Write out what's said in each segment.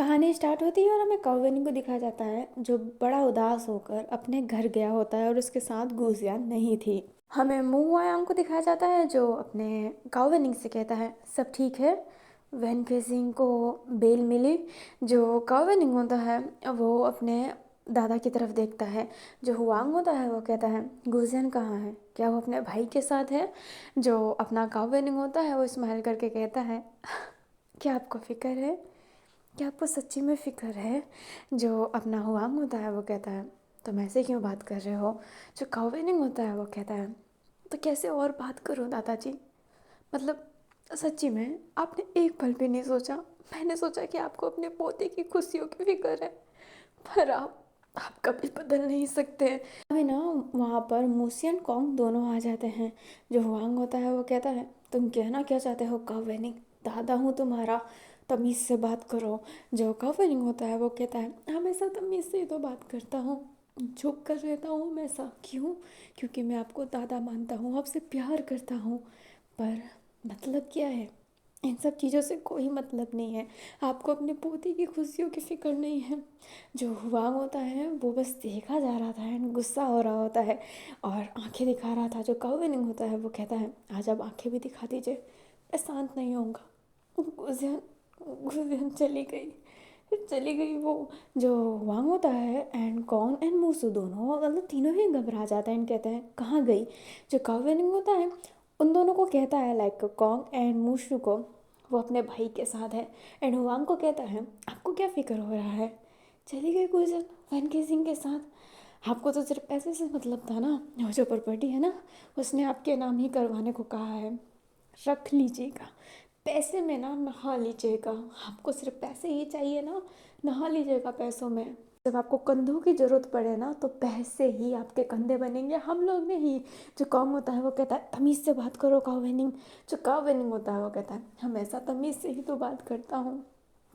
कहानी स्टार्ट होती है और हमें काउवेनी को दिखाया जाता है जो बड़ा उदास होकर अपने घर गया होता है और उसके साथ गुजियान नहीं थी। हमें मू वायांग को दिखाया जाता है जो अपने काउवेनिंग से कहता है सब ठीक है। वैन केसिंग को बेल मिली। जो काउवेनिंग होता है वो अपने दादा की तरफ देखता है। जो हुआंग होता है वो कहता है गुजियान कहाँ है, क्या वो अपने भाई के साथ है। जो अपना काउवेनिंग होता है वो स्माइल करके कहता है क्या आपको फिक्र है, क्या आपको सच्ची में फ़िक्र है। जो अपना हुआंग होता है वो कहता है तुम ऐसे क्यों बात कर रहे हो। जो काउवेनिंग होता है वो कहता है तो कैसे और बात करूं दादाजी, मतलब सच्ची में आपने एक पल भी नहीं सोचा। मैंने सोचा कि आपको अपने पोते की खुशियों की फिक्र है, पर आप कभी बदल नहीं सकते। अभी ना वहाँ पर मूसियन कॉन्ग दोनों आ जाते हैं। जो हुआंग होता है वो कहता है तुम कहना क्या चाहते हो कावेनिंग, दादा हूँ तुम्हारा, तमीज़ से बात करो। जो कावेनिंग होता है वो कहता है हमेशा तमीज़ से ही तो बात करता हूँ, छुप कर रहता हूँ हमेशा, क्यों, क्योंकि मैं आपको दादा मानता हूँ, आपसे प्यार करता हूँ। पर मतलब क्या है, इन सब चीज़ों से कोई मतलब नहीं है। आपको अपने पोते की खुशियों की फिक्र नहीं है। जो हुआंग होता है वो बस देखा जा रहा था एंड गुस्सा हो रहा होता है और आंखें दिखा रहा था। जो काउवेनिंग होता है वो कहता है आज आप आंखें भी दिखा दीजिए, मैं शांत नहीं होऊंगा। गुजियन गुजियन चली गई वो। जो हुआंग होता है एंड कॉन्ग एंड मूसू दोनों मतलब तीनों ही घबरा जाते हैं एंड कहते हैं कहाँ गई। जो काउवेनिंग होता है उन दोनों को कहता है लाइक कॉन्ग एंड मूशू को वो अपने भाई के साथ है। एंड हुआंग को कहता है आपको क्या फिक्र हो रहा है, चली गई गुजर वैन केसिंग के साथ, आपको तो सिर्फ पैसे से मतलब था ना, और जो प्रॉपर्टी है ना उसने आपके नाम ही करवाने को कहा है, रख लीजिएगा, पैसे में ना नहा लीजिएगा, आपको सिर्फ पैसे ही चाहिए ना, नहा लीजिएगा पैसों में। जब आपको कंधों की ज़रूरत पड़े ना तो पैसे ही आपके कंधे बनेंगे, हम लोग नहीं। जो कॉम होता है वो कहता है तमीज़ से बात करो काउवेनिंग। जो काउवेनिंग होता है वो कहता है हमेशा तमीज़ से ही तो बात करता हूँ,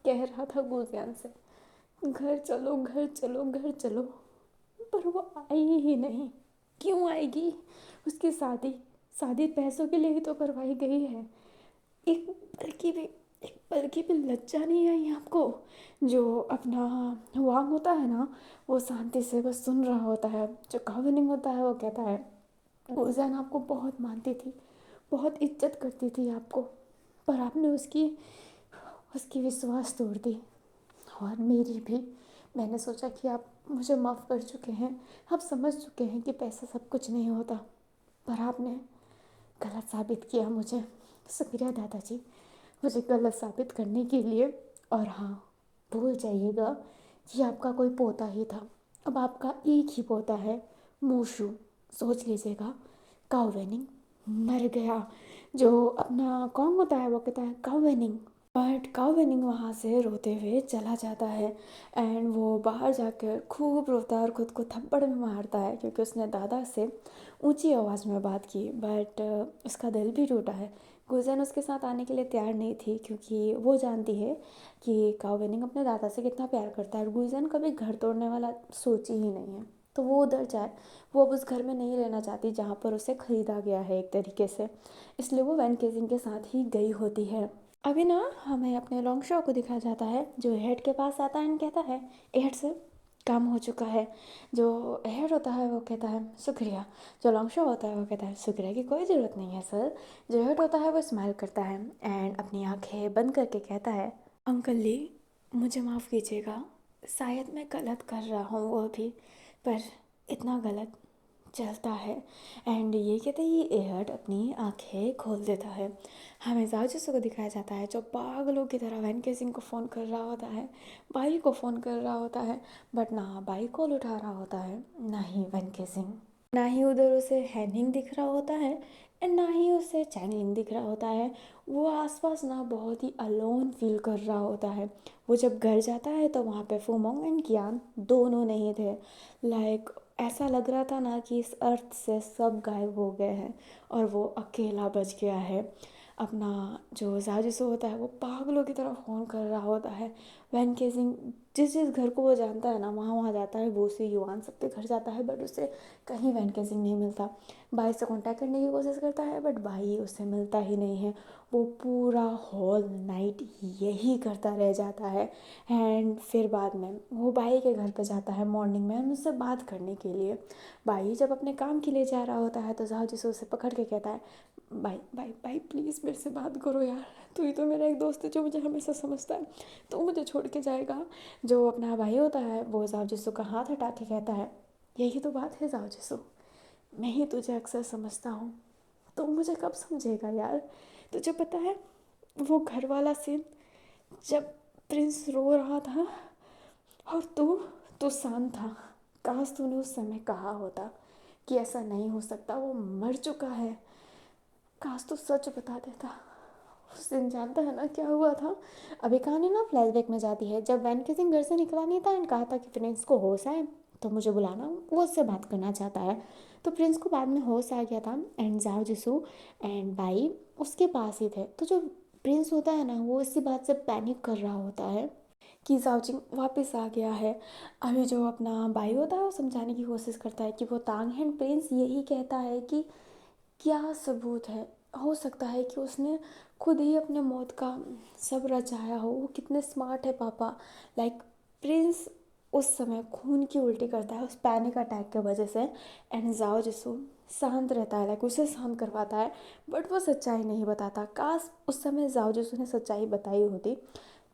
कह रहा था गुजियान से घर चलो घर चलो घर चलो, पर वो आई ही नहीं। क्यों आएगी, उसकी शादी शादी पैसों के लिए ही तो करवाई गई है। एक पल की भी एक पल की भी लज्जा नहीं आई आपको। जो अपना हुआंग होता है ना वो शांति से बस सुन रहा होता है। जो काविनिंग होता है वो कहता है उजैन आपको बहुत मानती थी, बहुत इज्जत करती थी आपको, पर आपने उसकी उसकी विश्वास तोड़ दी, और मेरी भी। मैंने सोचा कि आप मुझे माफ़ कर चुके हैं, आप समझ चुके हैं कि पैसा सब कुछ नहीं होता, पर आपने गलत साबित किया मुझे। शुक्रिया दादाजी मुझे गलत साबित करने के लिए। और हाँ, भूल जाइएगा कि आपका कोई पोता ही था, अब आपका एक ही पोता है मूशु, सोच लीजिएगा। काउवेनिंग मर गया। जो अपना कौन होता है वो कहता है काउवेनिंग, बट काउवेनिंग वहाँ से रोते हुए चला जाता है एंड वो बाहर जाकर खूब रोता है और खुद को थप्पड़ में मारता है क्योंकि उसने दादा से ऊंची आवाज़ में बात की। बट उसका दिल भी टूटा है। गुजन उसके साथ आने के लिए तैयार नहीं थी क्योंकि वो जानती है कि काउवेनिंग अपने दादा से कितना प्यार करता है और गुजन कभी घर तोड़ने वाला सोची ही नहीं है। तो वो उधर जाए, वो अब उस घर में नहीं रहना चाहती जहाँ पर उसे ख़रीदा गया है एक तरीके से, इसलिए वो वैन केजिंग के साथ ही गई होती है। अभी ना हमें अपने लॉन्ग शॉ को दिखाया जाता है जो हेड के पास आता है एंड कहता है हेड से काम हो चुका है। जो हेड होता है वो कहता है शुक्रिया। जो लॉन्ग शॉ होता है वो कहता है शुक्रिया की कोई ज़रूरत नहीं है सर। जो हेड होता है वो स्माइल करता है एंड अपनी आंखें बंद करके कहता है अंकल ली मुझे माफ़ कीजिएगा, शायद मैं गलत कर रहा हूँ वो भी, पर इतना गलत चलता है। एंड ये कहते ही एहड अपनी आंखें खोल देता है। हमें जाओ को दिखाया जाता है जो पागलों की तरह वैन केसिंग को फ़ोन कर रहा होता है, बाई को फ़ोन कर रहा होता है, बट ना बाई कॉल उठा रहा होता है ना ही वैन केसिंग, ना ही उधर उसे हैनिंग दिख रहा होता है एंड ना ही उसे चैनलिंग दिख रहा होता है। वो आसपास ना बहुत ही अलोन फील कर रहा होता है। वो जब घर जाता है तो वहाँ पे फुमोंग एंड कियान दोनों नहीं थे। लाइक ऐसा लग रहा था ना कि इस अर्थ से सब गायब हो गए हैं और वो अकेला बच गया है। अपना जो जाजिसो होता है वो पागलों की तरह फ़ोन कर रहा होता है। वैन केसिंग जिस जिस घर को वो जानता है ना वहाँ वहाँ जाता है, बूसी युआन सबके घर जाता है, बट उसे कहीं वैन केसिंग नहीं मिलता। भाई से कांटेक्ट करने की कोशिश करता है बट भाई उससे मिलता ही नहीं है। वो पूरा होल नाइट यही करता रह जाता है। एंड फिर बाद में वो भाई के घर पे जाता है मॉर्निंग में उससे बात करने के लिए। भाई जब अपने काम के लिए जा रहा होता है तो जाओ जिसे उसे पकड़ के कहता है, भाई भाई भाई प्लीज़ मेरे से बात करो यार, तू ही तो मेरा एक दोस्त है जो मुझे हमेशा समझता है, तो मुझे छोड़ के जाएगा। जो अपना भाई होता है वो जाओ जिसो का हाथ हटा के कहता है, यही तो बात है जाओ जिसो, मैं ही तुझे अक्सर समझता हूँ, तो मुझे कब समझेगा यार। तुझे पता है वो घर वाला सीन जब प्रिंस रो रहा था और तू शांत था, काश तूने उस समय कहा होता कि ऐसा नहीं हो सकता, वो मर चुका है, काश तू सच बता देता। उस दिन जानता है ना क्या हुआ था। अभी कहानी ना फ्लैशबैक में जाती है जब वैन किसिंग घर से निकला नहीं था एंड कहा था कि प्रिंस को होश आए तो मुझे बुलाना, वो उससे बात करना चाहता है। तो प्रिंस को बाद में होश आ गया था एंड जाओ जिसू एंड भाई उसके पास ही थे। तो जो प्रिंस होता है ना वो इसी बात से पैनिक कर रहा होता है कि जाओचिंग वापस आ गया है। अभी जो अपना भाई होता है वो समझाने की कोशिश करता है कि वो तांग हैंड प्रिंस यही कहता है कि क्या सबूत है, हो सकता है कि उसने खुद ही अपने मौत का सब रचाया हो, वो कितने स्मार्ट है पापा। लाइक प्रिंस उस समय खून की उल्टी करता है उस पैनिक अटैक के वजह से एंड जाओ जिसो शांत रहता है, लाइक उसे शांत करवाता है बट वो सच्चाई नहीं बताता। काश उस समय जाओ जिसो ने सच्चाई बताई होती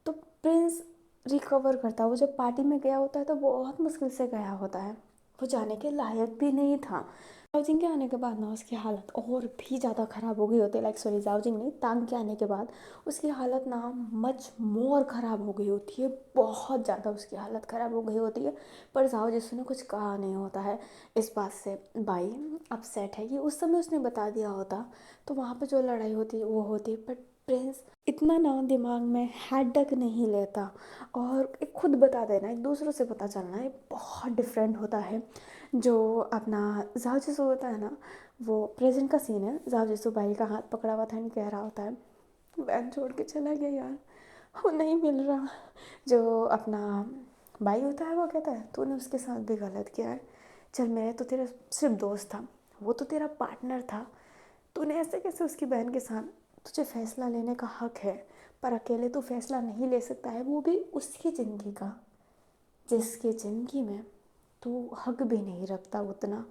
तो प्रिंस रिकवर करता। वो जब पार्टी में गया होता है तो बहुत मुश्किल से गया होता है, वो जाने के लायक भी नहीं था। जाओजिंग के आने के बाद ना उसकी हालत और भी ज़्यादा ख़राब हो गई होती है। लाइक सॉरी जाओजिंग नहीं, तांग के आने के बाद उसकी हालत ना मच मोर ख़राब हो गई होती है, बहुत ज़्यादा उसकी हालत ख़राब हो गई होती है। पर जाओ जिसने कुछ कहा नहीं होता है इस बात से। भाई अपसेट है कि उस समय उसने बता दिया होता तो वहाँ पे जो लड़ाई होती वो होती, बट प्रिंस इतना ना दिमाग में हैडक नहीं लेता। और एक खुद बता देना एक दूसरों से पता चलना ये बहुत डिफरेंट होता है। जो अपना जाओ जिसो होता है ना वो प्रेजेंट का सीन है, जाओ जिसो भाई का हाथ पकड़ा हुआ था एंड कह रहा होता है वैन छोड़ के चला गया यार, वो नहीं मिल रहा। जो अपना भाई होता है वो कहता है तूने उसके साथ भी गलत किया है, चल मैं तो तेरा सिर्फ दोस्त था, वो तो तेरा पार्टनर था, तूने ऐसे कैसे उसकी बहन के साथ, तुझे फैसला लेने का हक है पर अकेले तू फैसला नहीं ले सकता है, वो भी उसकी ज़िंदगी का जिसकी ज़िंदगी में तू हक भी नहीं रखता उतना।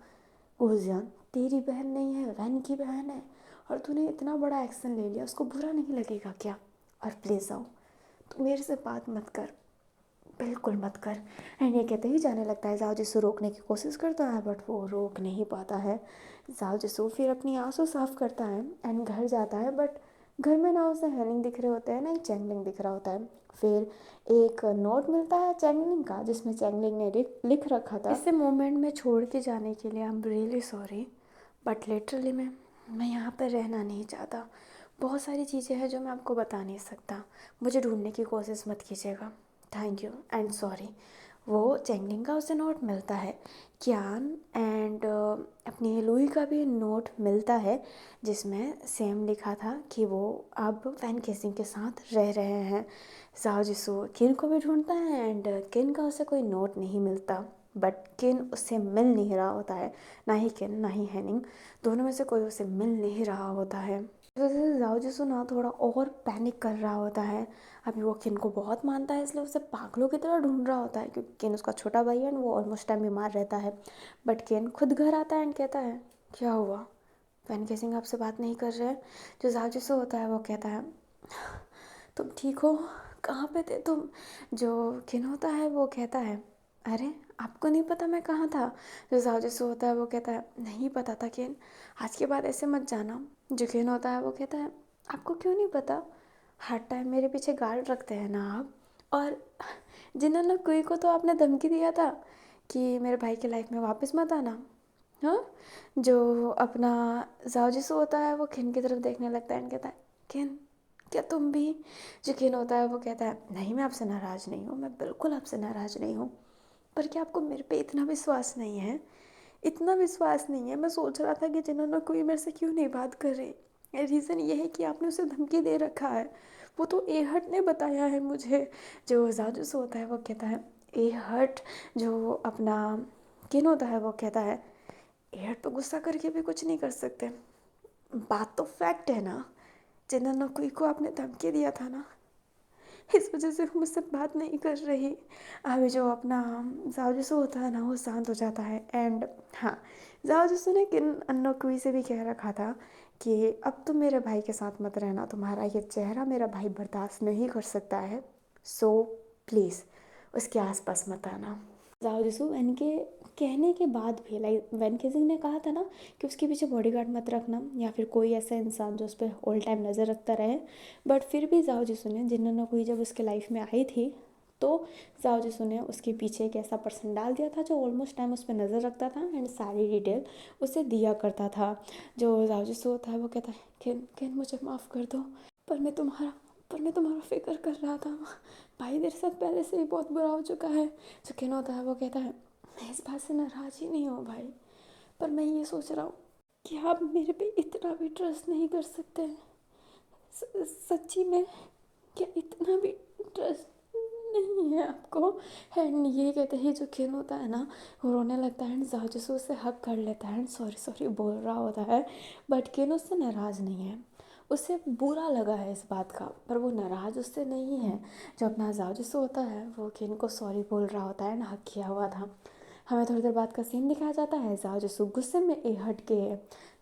गुजियान तेरी बहन नहीं है, वैन की बहन है और तूने इतना बड़ा एक्शन ले लिया, उसको बुरा नहीं लगेगा क्या। और प्लीज़ जाओ तू मेरे से बात मत कर, बिल्कुल मत कर। एंड ये कहते ही जाने लगता है। जाओ जिसको रोकने की कोशिश करता है बट वो रोक नहीं पाता है। जाओ जिसो फिर अपनी आंसू साफ करता है एंड घर जाता है, बट घर में ना उसे हेनिंग दिख रहे होते हैं ना ही चैंगलिंग दिख रहा होता है। फिर एक नोट मिलता है चैंगलिंग का जिसमें चैंगलिंग ने लिख रखा था, इसे मोमेंट में छोड़ के जाने के लिए I am really sorry but literally मैं यहाँ पर रहना नहीं चाहता। बहुत सारी चीज़ें हैं जो मैं आपको बता नहीं सकता, मुझे ढूंढने की कोशिश मत कीजिएगा, थैंक यू एंड सॉरी। वो चेंगलिंग का उसे नोट मिलता है, कियान एंड अपनी लुई का भी नोट मिलता है जिसमें सेम लिखा था कि वो अब वैन केसिंग के साथ रह रहे हैं। जाओ जिसू किन को भी ढूंढता है एंड किन का उसे कोई नोट नहीं मिलता, बट किन उससे मिल नहीं रहा होता है, ना ही किन ना ही हैनिंग, दोनों में से कोई उसे मिल नहीं रहा होता है। इस वजह से जाओ जिसू ना थोड़ा और पैनिक कर रहा होता है। अभी वो किन को बहुत मानता है इसलिए उसे पागलों की तरह ढूंढ रहा होता है क्योंकि किन उसका छोटा भाई है एंड वो ऑलमोस्ट टाइम बीमार रहता है। बट किन खुद घर आता है एंड कहता है क्या हुआ, वैन केसिंग आपसे बात नहीं कर रहे हैं। जो जाओ जिसू होता है वो कहता है तुम ठीक हो, कहाँ पे थे तुम। जो किन होता है वो कहता है अरे आपको नहीं पता मैं कहाँ था। जो जाओ जिसू होता है वो कहता है नहीं पता था किन, आज के बाद ऐसे मत जाना। जो किन होता है वो कहता है आपको क्यों नहीं पता, हर टाइम मेरे पीछे गार्ड रखते हैं ना आप, और जिन्होंने कोई को तो आपने धमकी दिया था कि मेरे भाई की लाइफ में वापस मत आना। हाँ, जो अपना जाओ जिसू होता है वो किन की तरफ देखने लगता है एंड कहता है किन क्या तुम भी। जो किन होता है वो कहता है नहीं मैं आपसे नाराज़ नहीं हूँ, मैं बिल्कुल आपसे नाराज़ नहीं हूँ, पर क्या आपको मेरे पे इतना विश्वास नहीं है, इतना विश्वास नहीं है। मैं सोच रहा था कि जिन्होंने कोई मेरे से क्यों नहीं बात कर रही, रीज़न ये है कि आपने उसे धमकी दे रखा है। वो तो एहट ने बताया है मुझे। जो जासूस होता है वो कहता है, एहट जो अपना किन होता है वो कहता है, एहट पे गुस्सा करके भी कुछ नहीं कर सकते। बात तो फैक्ट है ना, जिन्ना नकुई को आपने धमकी दिया था ना, इस वजह से वो मुझसे बात नहीं कर रही। अभी जो अपना जाओ होता है ना वो शांत हो जाता है। एंड हाँ, जाओ ने किन नकुई से भी कह रखा था कि अब तुम मेरे भाई के साथ मत रहना, तुम्हारा ये चेहरा मेरा भाई बर्दाश्त नहीं कर सकता है, सो प्लीज़ उसके आसपास मत आना। जाओ जसू वैन के कहने के बाद भी, लाइक वैन केजिंग ने कहा था ना कि उसके पीछे बॉडीगार्ड मत रखना या फिर कोई ऐसा इंसान जो उस पर ऑल टाइम नज़र रखता रहे, बट फिर भी जाओ जिसू ने, जिन्होंने कोई जब उसके लाइफ में आई थी तो जाओ जिसू ने उसके पीछे एक ऐसा पर्सन डाल दिया था जो ऑलमोस्ट टाइम उस पर नज़र रखता था एंड सारी डिटेल उसे दिया करता था। जो जाओ जिसू होता है वो कहता है, किन किन मुझे माफ़ कर दो, पर मैं तुम्हारा पर मैं तुम्हारा फिक्र कर रहा था, भाई तेरे साथ पहले से ही बहुत बुरा हो चुका है। जो किन होता है वो कहता है, मैं इस बात से नाराज़ ही नहीं हूँ भाई, पर मैं ये सोच रहा हूँ कि आप मेरे पे इतना भी ट्रस्ट नहीं कर सकते। सच्ची में क्या इतना भी ट्रस्ट नहीं है आपको? एंड ये कहते ही जो किन होता है ना वो रोने लगता है एंड जाजसू उससे हक कर लेता है एंड सॉरी सॉरी बोल रहा होता है, बट किन उससे नाराज़ नहीं है। उसे बुरा लगा है इस बात का, पर वो नाराज़ उससे नहीं है। जो अपना जाजसू होता है वो किन को सॉरी बोल रहा होता है एंड हक किया हुआ था। हमें थोड़ी देर बाद का सीन दिखाया जाता है। जाजसू गुस्से में एहट के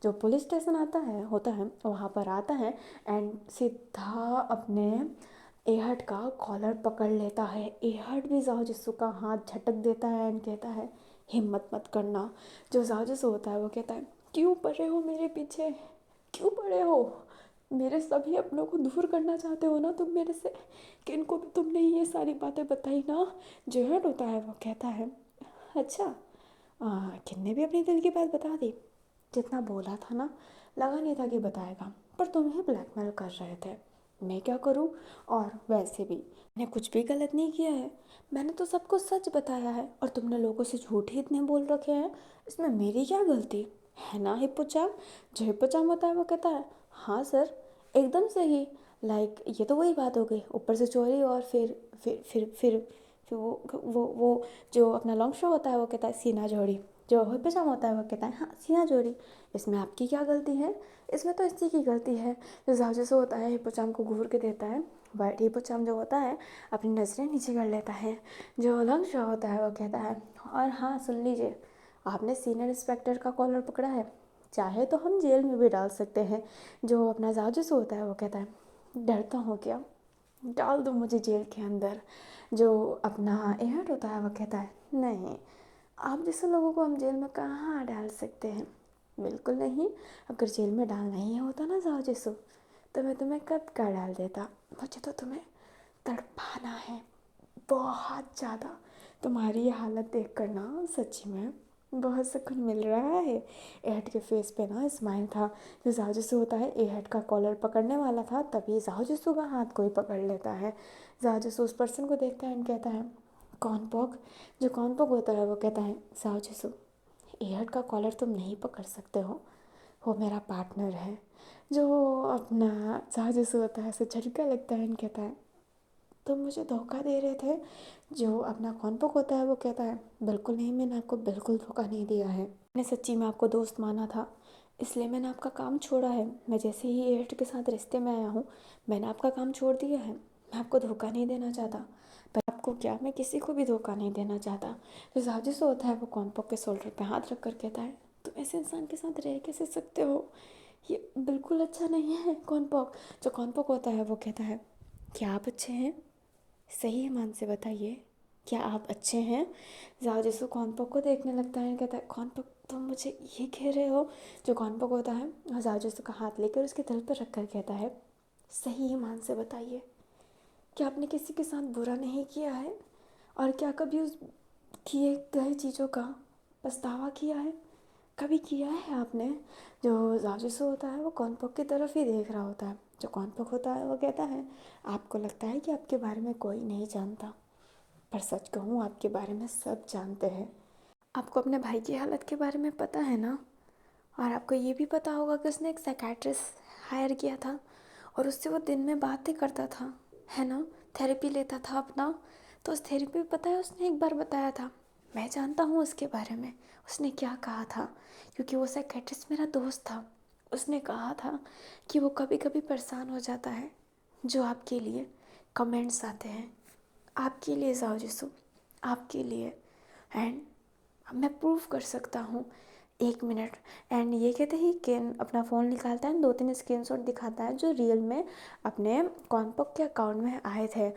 जो पुलिस स्टेशन आता है होता है वहाँ पर आता है एंड सीधा अपने एहट का कॉलर पकड़ लेता है। एहट भी जाओ का हाथ झटक देता है एंड कहता है, हिम्मत मत करना। जो जाओ होता है वो कहता है, क्यों पड़े हो मेरे पीछे, क्यों पड़े हो, मेरे सभी अपनों को दूर करना चाहते हो ना तुम मेरे से, किन को भी तुमने ये सारी बातें बताई ना। जो एहट होता है वो कहता है, अच्छा किन ने भी अपने दिल की बात बता दी, जितना बोला था ना लगा नहीं था कि बताएगा, पर तुम ही ब्लैकमेल कर रहे थे, मैं क्या करूं। और वैसे भी मैंने कुछ भी गलत नहीं किया है, मैंने तो सबको सच बताया है और तुमने लोगों से झूठ ही इतने बोल रखे हैं, इसमें मेरी क्या गलती है ना हिप्पोचाम। जो हिप्पोचाम होता है वो कहता है, हाँ सर एकदम सही, लाइक ये तो वही बात हो गई, ऊपर से चोरी और फिर वो जो अपना लॉन्ग शो होता है वो कहता है सीना जोड़ी। जो हिप्पोचाम होता है वो कहता है, हाँ सीना जोड़ी, इसमें आपकी क्या गलती है, इसमें तो इसी की गलती है। जो जाजू होता है हिप्पोचाम को घूर के देता है, बट हिप्पोचाम जो होता है अपनी नज़रें नीचे कर लेता है। जो लंग शो होता है वो कहता है, और हाँ सुन लीजिए, आपने सीनियर इंस्पेक्टर का कॉलर पकड़ा है, चाहे तो हम जेल में भी डाल सकते हैं। जो अपना जाजूस होता है वो कहता है, डरता हूँ क्या, डाल दो मुझे जेल के अंदर। जो अपना एहट होता है वो कहता है, नहीं आप जैसे लोगों को हम जेल में कहाँ डाल सकते हैं, बिल्कुल नहीं, अगर जेल में डालना ही होता ना जाओ जैसो तो मैं तुम्हें कब का डाल देता, मुझे तो तुम्हें तड़पाना है बहुत ज़्यादा। तुम्हारी ये हालत देख कर ना सच्ची में बहुत सुकून मिल रहा है। एहट के फेस पे ना स्माइल था। जो जाजसू होता है एहट का कॉलर पकड़ने वाला था तभी जाजसू का हाथ कोई पकड़ लेता है। जाजसू उस पर्सन को देखता है एंड कहता है, कौन पोक। जो कौन पोक होता है वो कहता है, जाजसू एहट का कॉलर तुम नहीं पकड़ सकते हो, वो मेरा पार्टनर है। जो अपना जाजसू होता है उसे झटका लगता है एंड कहता है, तुम मुझे धोखा दे रहे थे। जो अपना कॉन्पोक होता है वो कहता है, बिल्कुल नहीं, मैंने आपको बिल्कुल धोखा नहीं दिया है, मैंने सच्ची में आपको दोस्त माना था, इसलिए मैंने आपका काम छोड़ा है। मैं जैसे ही एहट के साथ रिश्ते में आया हूँ मैंने आपका काम छोड़ दिया है, मैं आपको धोखा नहीं देना चाहता। पर आपको क्या, मैं किसी को भी धोखा नहीं देना चाहता। जो साजिश होता है वो कॉन्पोक के शोल्डर पे हाथ रख कर कहता है, तुम ऐसे इंसान के साथ रह कैसे सकते हो, ये बिल्कुल अच्छा नहीं है कॉन्पोक। जो कॉन्पोक होता है वो कहता है, क्या आप अच्छे हैं, सही ईमान से बताइए, क्या आप अच्छे हैं। जाओ जिसको कॉन्पोक को देखने लगता है कहता है, कॉन्पोक तुम मुझे ये कह रहे हो। जो कॉन्पोक होता है और जाओ जिसको का हाथ लेकर उसके दिल पर रख कर कहता है, सही ईमान से बताइए, क्या आपने किसी के साथ बुरा नहीं किया है, और क्या कभी उस किए गए चीज़ों का पछतावा किया है, कभी किया है आपने। जो जासूस होता है वो कॉन्पोक की तरफ ही देख रहा होता है। जो कॉन्पोक होता है वो कहता है, आपको लगता है कि आपके बारे में कोई नहीं जानता, पर सच कहूँ आपके बारे में सब जानते हैं। आपको अपने भाई की हालत के बारे में पता है ना, और आपको ये भी पता होगा कि उसने एक साइकेट्रिस्ट हायर किया था और उससे वो दिन में बातें करता था, है ना, थेरेपी लेता था अपना। तो उस थेरेपी में पता है उसने एक बार बताया था, मैं जानता हूँ उसके बारे में, उसने क्या कहा था, क्योंकि वो साइकेट्रिस्ट मेरा दोस्त था। उसने कहा था कि वो कभी कभी परेशान हो जाता है जो आपके लिए कमेंट्स आते हैं, आपके लिए जाओ, आपके लिए। एंड मैं प्रूव कर सकता हूँ, 1 मिनट। एंड ये कहते ही किन अपना फ़ोन निकालता है, 2-3 स्क्रीनशॉट दिखाता है जो रियल में अपने कॉनपॉक के अकाउंट में आए थे।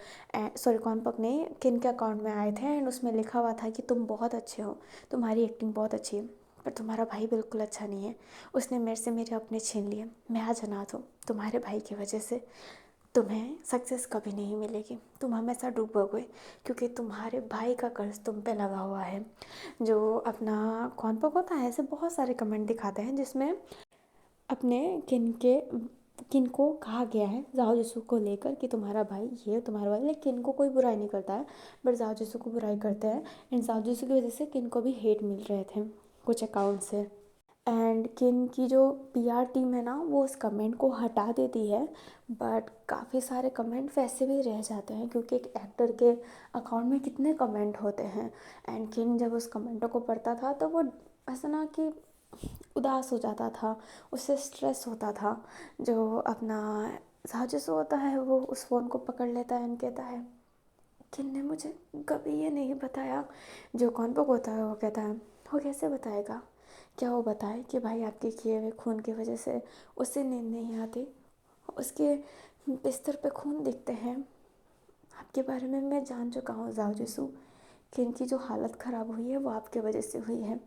सॉरी, कॉनपॉक नहीं, किन के अकाउंट में आए थे। एंड उसमें लिखा हुआ था कि तुम बहुत अच्छे हो, तुम्हारी एक्टिंग बहुत अच्छी है, पर तुम्हारा भाई बिल्कुल अच्छा नहीं है, उसने मेरे से मेरे अपने छीन लिए, मैं आज अनाथ हूँ तुम्हारे भाई की वजह से। तुम्हें सक्सेस कभी नहीं मिलेगी, तुम हमेशा डूबोगे, क्योंकि तुम्हारे भाई का कर्ज तुम पे लगा हुआ है। जो अपना कॉन्पॉक होता है, ऐसे बहुत सारे कमेंट दिखाते हैं जिसमें अपने किन को कहा गया है जाओ जिसू को लेकर कि तुम्हारा भाई ये, तुम्हारा भाई, लेकिन किन को कोई बुराई नहीं करता है, बट जाओ जिसू को बुराई करते हैं। एंड जाओ जिसू की वजह से किन को भी हेट मिल रहे थे कुछ अकाउंट से। एंड किन की जो पीआर टीम है ना, वो उस कमेंट को हटा देती है, बट काफ़ी सारे कमेंट वैसे भी रह जाते हैं, क्योंकि एक एक्टर के अकाउंट में कितने कमेंट होते हैं। एंड किन जब उस कमेंटों को पढ़ता था तो वो ऐसा ना कि उदास हो जाता था, उससे स्ट्रेस होता था। जो अपना साजिश होता है वो उस फ़ोन को पकड़ लेता है एंड कहता है, किन ने मुझे कभी ये नहीं बताया। जो कॉन्पॉक होता है वो कहता है, वो कैसे बताएगा, क्या वो बताए कि भाई आपके किए हुए खून की वजह से उसे नींद नहीं आती, उसके बिस्तर पे खून दिखते हैं, आपके बारे में मैं जान चुका हूँ जाओ जिसू, कि इनकी जो हालत ख़राब हुई है वो आपके वजह से हुई है।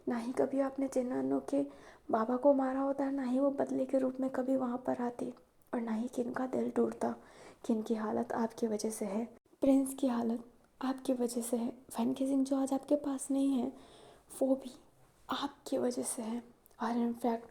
ना ही कभी आपने जिन्नानो के बाबा को मारा होता है, ना ही वो बदले के रूप में कभी वहाँ पर आती, और ना ही किन का दिल टूटता। किन की हालत आपकी वजह से है, प्रिंस की हालत आपकी वजह से है, फैन सिंह जो आज आपके पास नहीं है वो भी आपकी वजह से है। और इनफैक्ट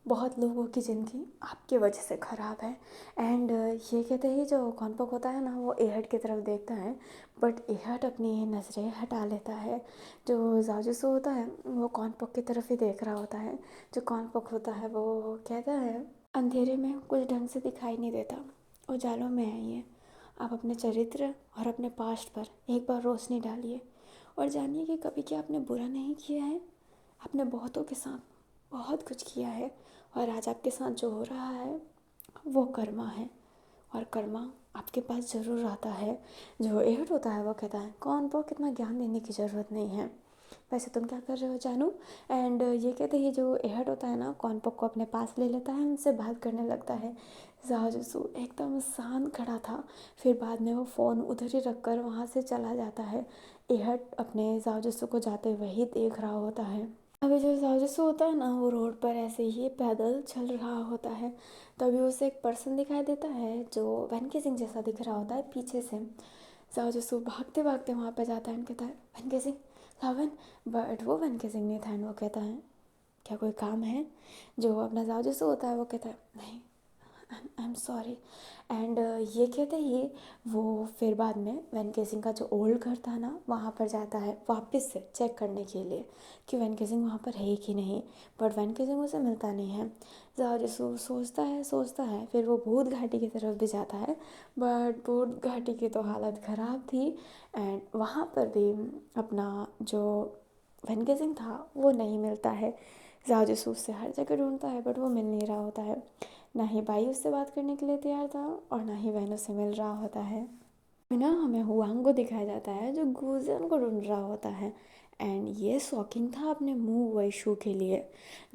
बहुत लोगों की ज़िंदगी आपकी वजह से ख़राब है। एंड ये कहते ही जो कॉन्पॉक होता है ना, वो एहड की तरफ देखता है, बट एहड अपनी नज़रें हटा लेता है। जो जाजूसू होता है वो कॉन्पॉक की तरफ ही देख रहा होता है। जो कॉन्पॉक होता है वो कहता है, अंधेरे में कुछ ढंग से दिखाई नहीं देता, उजालों में आइए, आप अपने चरित्र और अपने पास्ट पर एक बार रोशनी डालिए और जानिए कि कभी क्या आपने बुरा नहीं किया है। आपने बहुतों के साथ बहुत कुछ किया है, और आज आपके साथ जो हो रहा है वो कर्मा है, और कर्मा आपके पास ज़रूर आता है। जो एहड होता है वो कहता है, कौन वो, कितना ज्ञान देने की ज़रूरत नहीं है, वैसे तुम क्या कर रहे हो जानू। एंड ये कहते हैं जो एहड होता है ना, कॉन्पॉक को अपने पास ले लेता है, उनसे बात करने लगता है। जाओ एकदम शांत खड़ा था, फिर बाद में वो फ़ोन उधर ही रख कर वहाँ से चला जाता है। एहड अपने जाओ को जाते हुए ही देख रहा होता है। अभी जो जाओ होता है ना, वो रोड पर ऐसे ही पैदल चल रहा होता है, तभी उसे एक पर्सन दिखाई देता है जो वैन के सिंह जैसा दिख रहा होता है पीछे से। जाओ भागते भागते वहाँ पे जाता है एंड कहता है, वैन के सिंह लावन। बट वो वैन के सिंह नहीं था, एंड वो कहता है, क्या कोई काम है। जो अपना जाओ होता है वो कहता है, नहीं, आई एम सॉरी। एंड ये कहते ही वो फिर बाद में वैन केसिंग का जो ओल्ड घर था ना, वहाँ पर जाता है वापस से चेक करने के लिए कि वैन केसिंग वहाँ पर है कि नहीं, बट वैन केसिंग उसे मिलता नहीं है। जाओ सोचता है, फिर वो भूत घाटी की तरफ भी जाता है, बट भूत घाटी की तो हालत ख़राब थी। एंड वहाँ पर भी अपना जो वैन केसिंग था वो नहीं मिलता है। जाओ उससे हर जगह ढूंढता है, बट वो मिल नहीं रहा होता है। ना ही भाई उससे बात करने के लिए तैयार था, और ना ही वैन उससे मिल रहा होता है। ना हमें हुआंग को दिखाया जाता है जो गुजियन को ढूंढ रहा होता है। एंड ये शॉकिंग था अपने मुंह वैशू के लिए।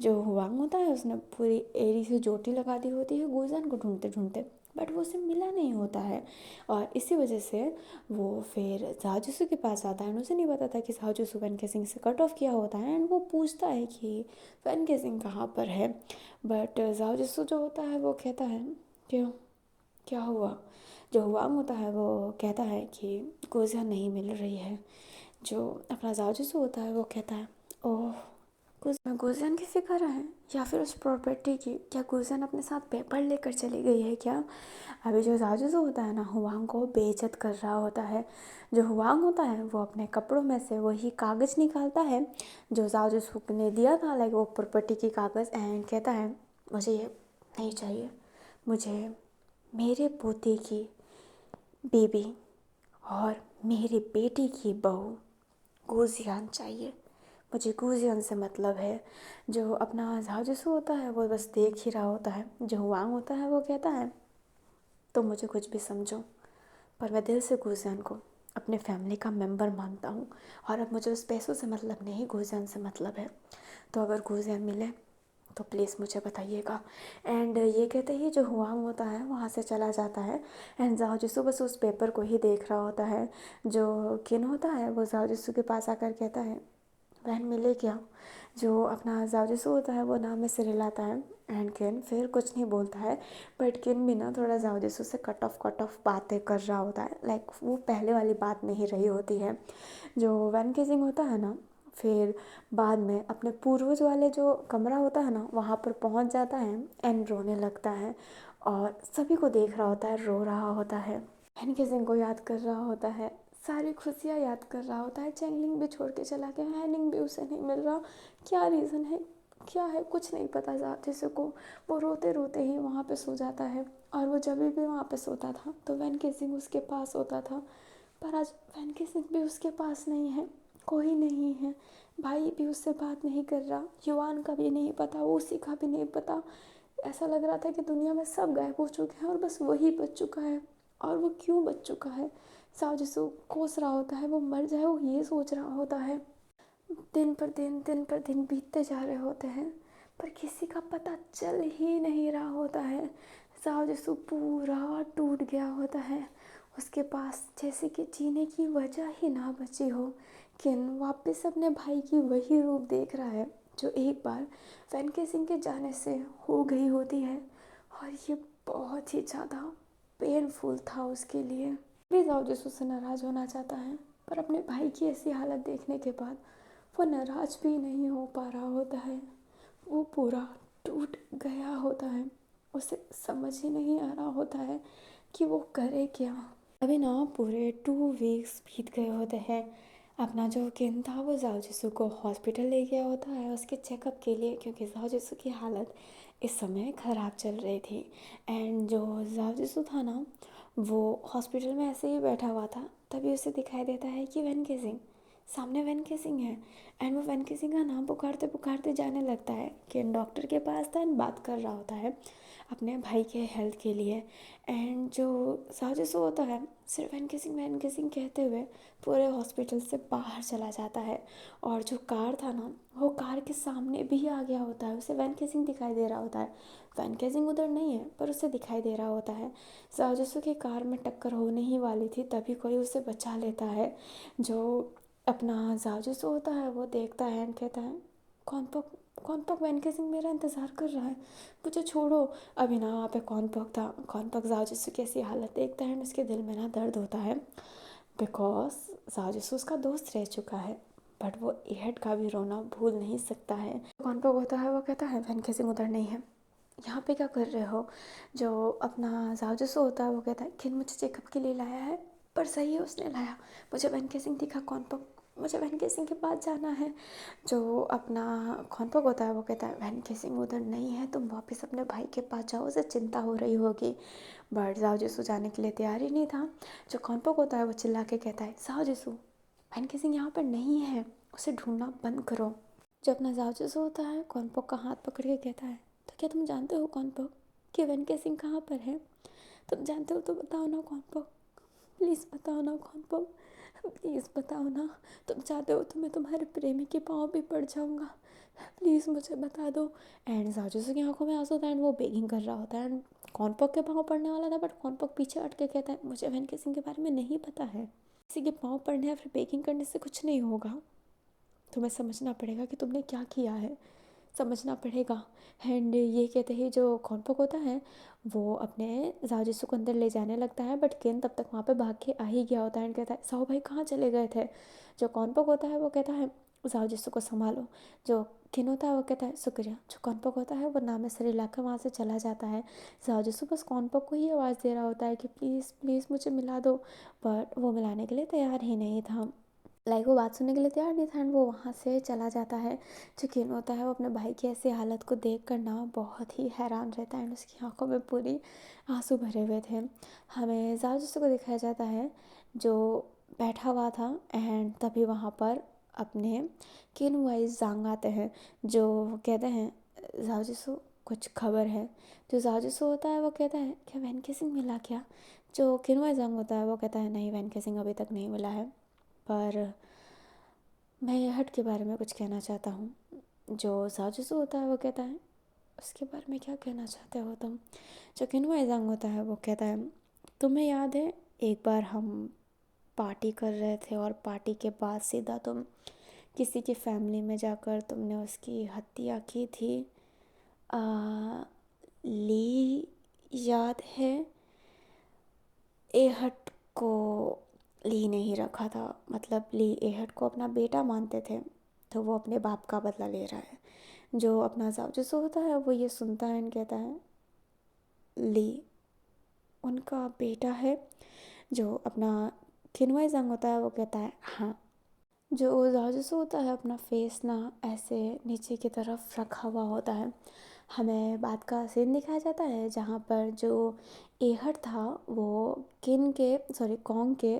जो हुआंग होता है उसने पूरी एरी से चोटी लगा दी होती है गुजियन को ढूंढते ढूंढते, बट वो उसे मिला नहीं होता है। और इसी वजह से वो फिर जाजूसू के पास आता है, एंड उसे नहीं पता था कि जाजूसू वैन के सिंह से कट ऑफ किया होता है। एंड वो पूछता है कि वैन के सिंह कहाँ पर है, बट जाजूसू जो होता है वो कहता है, क्यों, क्या हुआ। जो हुआंग होता है वो कहता है कि गुजिया नहीं मिल रही है। जो अपना जाजूसू होता है वो कहता है, ओह, गुजियन की फिक्र है, या फिर उस प्रॉपर्टी की, क्या गुजियन अपने साथ पेपर लेकर चली गई है क्या। अभी जो जाजूसू होता है ना, हुआंग को बेइज्जत कर रहा होता है। जो हुआंग होता है वो अपने कपड़ों में से वही कागज़ निकालता है जो जाजूसू ने दिया था, लाइक वो प्रॉपर्टी की कागज़, एंड कहता है, मुझे ये नहीं चाहिए। मुझे मेरे पोते की बेबी और मेरी बेटी की बहू गुजियान चाहिए। मुझे गुजियान से मतलब है जो अपना झाजुसू होता है वो बस देख ही रहा होता है, जो हुआंग होता है वो कहता है तो मुझे कुछ भी समझो, पर मैं दिल से गुजियान को अपने फैमिली का मेंबर मानता हूँ। और अब मुझे उस पैसों से मतलब नहीं, गुजियान से मतलब है। तो अगर गुजियान मिले तो प्लीज़ मुझे बताइएगा। एंड ये कहते ही जो हुआंग होता है वहाँ से चला जाता है। एंड जाओ जिसु बस उस पेपर को ही देख रहा होता है। जो किन होता है वो जाओ जिसु के पास आकर कहता है बहन मिले क्या। जो अपना जाओ जिसु होता है वो नाम में सिर हिलाता है। एंड किन फिर कुछ नहीं बोलता है, बट किन भी ना थोड़ा जाओ जिसु से कट ऑफ बातें कर रहा होता है। लाइक वो पहले वाली बात नहीं रही होती है। जो वैन केसिंग होता है ना, फिर बाद में अपने पूर्वज वाले जो कमरा होता है ना वहाँ पर पहुँच जाता है एंड रोने लगता है। और सभी को देख रहा होता है, रो रहा होता है, वैन केसिंग को याद कर रहा होता है, सारी खुशियाँ याद कर रहा होता है। चैंगलिंग भी छोड़ के चला गया, हैनिंग भी उसे नहीं मिल रहा। क्या रीज़न है, क्या है, कुछ नहीं पता जैसे को। वो रोते रोते ही वहाँ पे सो जाता है। और वो जब भी वहाँ पे सोता था तो वैन केसिंग उसके पास होता था, पर आज वैन केसिंग भी उसके पास नहीं है, कोई नहीं है। भाई भी उससे बात नहीं कर रहा, युवान का भी नहीं पता, वो उसी का भी नहीं पता। ऐसा लग रहा था कि दुनिया में सब गायब हो चुके हैं और बस वही बच चुका है। और वो क्यों बच चुका है, साव जिसको कोस रहा होता है वो मर जाए, वो ये सोच रहा होता है। दिन पर दिन बीतते जा रहे होते हैं, पर किसी का पता चल ही नहीं रहा होता है। साव जिसु पूरा टूट गया होता है, उसके पास जैसे कि जीने की वजह ही ना बची हो। किन वापस अपने भाई की वही रूप देख रहा है जो एक बार वैन केसिंग के जाने से हो गई होती है। और ये बहुत ही ज़्यादा पेनफुल था उसके लिए। भी जाओ जिस उससे नाराज़ होना चाहता है, पर अपने भाई की ऐसी हालत देखने के बाद वो नाराज़ भी नहीं हो पा रहा होता है। वो पूरा टूट गया होता है, उसे समझ ही नहीं आ रहा होता है कि वो करे क्या। अभी ना पूरे 2 वीक्स बीत गए होते हैं। अपना जो किन था वो जाओ जिसू को हॉस्पिटल ले गया होता है उसके चेकअप के लिए, क्योंकि जाओ जिसू की हालत इस समय ख़राब चल रही थी। एंड जो जाओ जिसू था ना वो हॉस्पिटल में ऐसे ही बैठा हुआ था, तभी उसे दिखाई देता है कि वैन केसिंग, सामने वैन केसिंग है। एंड वो वैन केसिंग का नाम पुकारते पुकारते जाने लगता है कि डॉक्टर के पास था एंड बात कर रहा होता है अपने भाई के हेल्थ के लिए। एंड जो साजिश होता है सिर्फ वैन किसिंग कहते हुए पूरे हॉस्पिटल से बाहर चला जाता है। और जो कार था ना वो कार के सामने भी आ गया होता है, उसे वैन केसिंग दिखाई दे रहा होता है। वैन केसिंग उधर नहीं है पर उसे दिखाई दे रहा होता है। साजिशों की कार में टक्कर होने ही वाली थी, तभी कोई उसे बचा लेता है। जो अपना जाजुसो होता है वो देखता है एंड कहता है कौन पक वैन केसिंग मेरा इंतज़ार कर रहा है, मुझे छोड़ो। अभी ना वहाँ पे कौन पक जाजुसो की ऐसी हालत देखता है एंड उसके दिल में ना दर्द होता है, बिकॉज जाजुसो उसका दोस्त रह चुका है। बट वो एहड का भी रोना भूल नहीं सकता है। कौन पक होता है वो कहता है वैन केसिंग उधर नहीं है, यहाँ पे क्या कर रहे हो। जो अपना जाजुसो होता है वो कहता है कि मुझे चेकअप के लिए लाया है, पर सही है उसने लाया, मुझे वैन केसिंग दिखा कौन पक, मुझे वैन केसिंग के पास जाना है। जो अपना खौनपक होता है वो कहता है वैन केसिंग उधर नहीं है, तुम वापस अपने भाई के पास जाओ, उसे चिंता हो रही होगी। बट जाओ जिसू जाने के लिए तैयार ही नहीं था। जो खौनपक होता है वो चिल्ला के कहता है जाओ जिसू वैन केसिंग यहाँ पर नहीं है, उसे ढूंढना बंद करो। जो अपना जाओ जिसू होता है खौनपक का हाथ पकड़ के कहता है तो क्या तुम जानते हो खौनपक कि वैन केसिंग कहाँ पर है, तुम जानते हो तो बताओ ना खौनपक, प्लीज़ बताओ ना खौनपक, प्लीज़ बताओ ना, तुम चाहते हो तो मैं तुम्हारे प्रेमी के पाँव भी पड़ जाऊँगा, प्लीज़ मुझे बता दो। एंड साजिश की आंखों में आंसू होता है एंड वो बेगिंग कर रहा होता है एंड कौनपक के पाँव पड़ने वाला था, बट कौनपक पीछे हट के कहता है मुझे वैन केसिंग के बारे में नहीं पता है, किसी के पाँव पड़ने या फिर बेगिंग करने से कुछ नहीं होगा, तुम्हें समझना पड़ेगा कि तुमने क्या किया है, समझना पड़ेगा। एंड ये कहते ही जो कौनपक होता है वो अपने जाजिसू को अंदर ले जाने लगता है, बट केन तब तक वहाँ पे भाग के आ ही गया होता है एंड कहता है साहू भाई कहाँ चले गए थे। जो कौनपक होता है वो कहता है जाजिसू को संभालो। जो किन होता है वो कहता है शुक्रिया। जो कौनपक होता है वो नाम सर इलाका वहाँ से चला जाता है। जाजिसू बस कौनपक को ही आवाज़ दे रहा होता है कि प्लीज़ प्लीज़ मुझे मिला दो, बट वो मिलाने के लिए तैयार ही नहीं था। लाइक वो बात सुनने के लिए तैयार नहीं था एंड वो वहाँ से चला जाता है। जो किन होता है वो अपने भाई की ऐसी हालत को देख कर ना बहुत ही हैरान रहता है एंड उसकी आंखों में पूरी आंसू भरे हुए थे। हमें ज़ाओ जिसू को दिखाया जाता है जो बैठा हुआ था एंड तभी वहाँ पर अपने किन वाइज जांग आते हैं जो कहते हैं ज़ाओ जिसू कुछ खबर है। जो ज़ाओ जिसू होता है वो कहता है क्या वैन केसिंग मिला क्या। जो किन वाइज जांग होता है वो कहता है नहीं वैन केसिंग अभी तक नहीं मिला है, पर मैं ये हट के बारे में कुछ कहना चाहता हूँ। जो साजिशू होता है वो कहता है उसके बारे में क्या कहना चाहते हो तुम। जो किन्वा एजांग होता है वो कहता है तुम्हें याद है एक बार हम पार्टी कर रहे थे और पार्टी के बाद सीधा तुम किसी की फैमिली में जाकर तुमने उसकी हत्या की थी। आ, ली याद है। एहट को ली ने ही रखा था, मतलब ली एहट को अपना बेटा मानते थे, तो वो अपने बाप का बदला ले रहा है। जो अपना जासूस होता है वो ये सुनता है और कहता है ली उनका बेटा है। जो अपना खिनवाई जंग होता है वो कहता है हाँ। जो जासूस होता है अपना फेस ना ऐसे नीचे की तरफ रखा हुआ होता है। हमें बात का सीन दिखाया जाता है जहाँ पर जो एहट था वो किन के सॉरी कॉन्ग के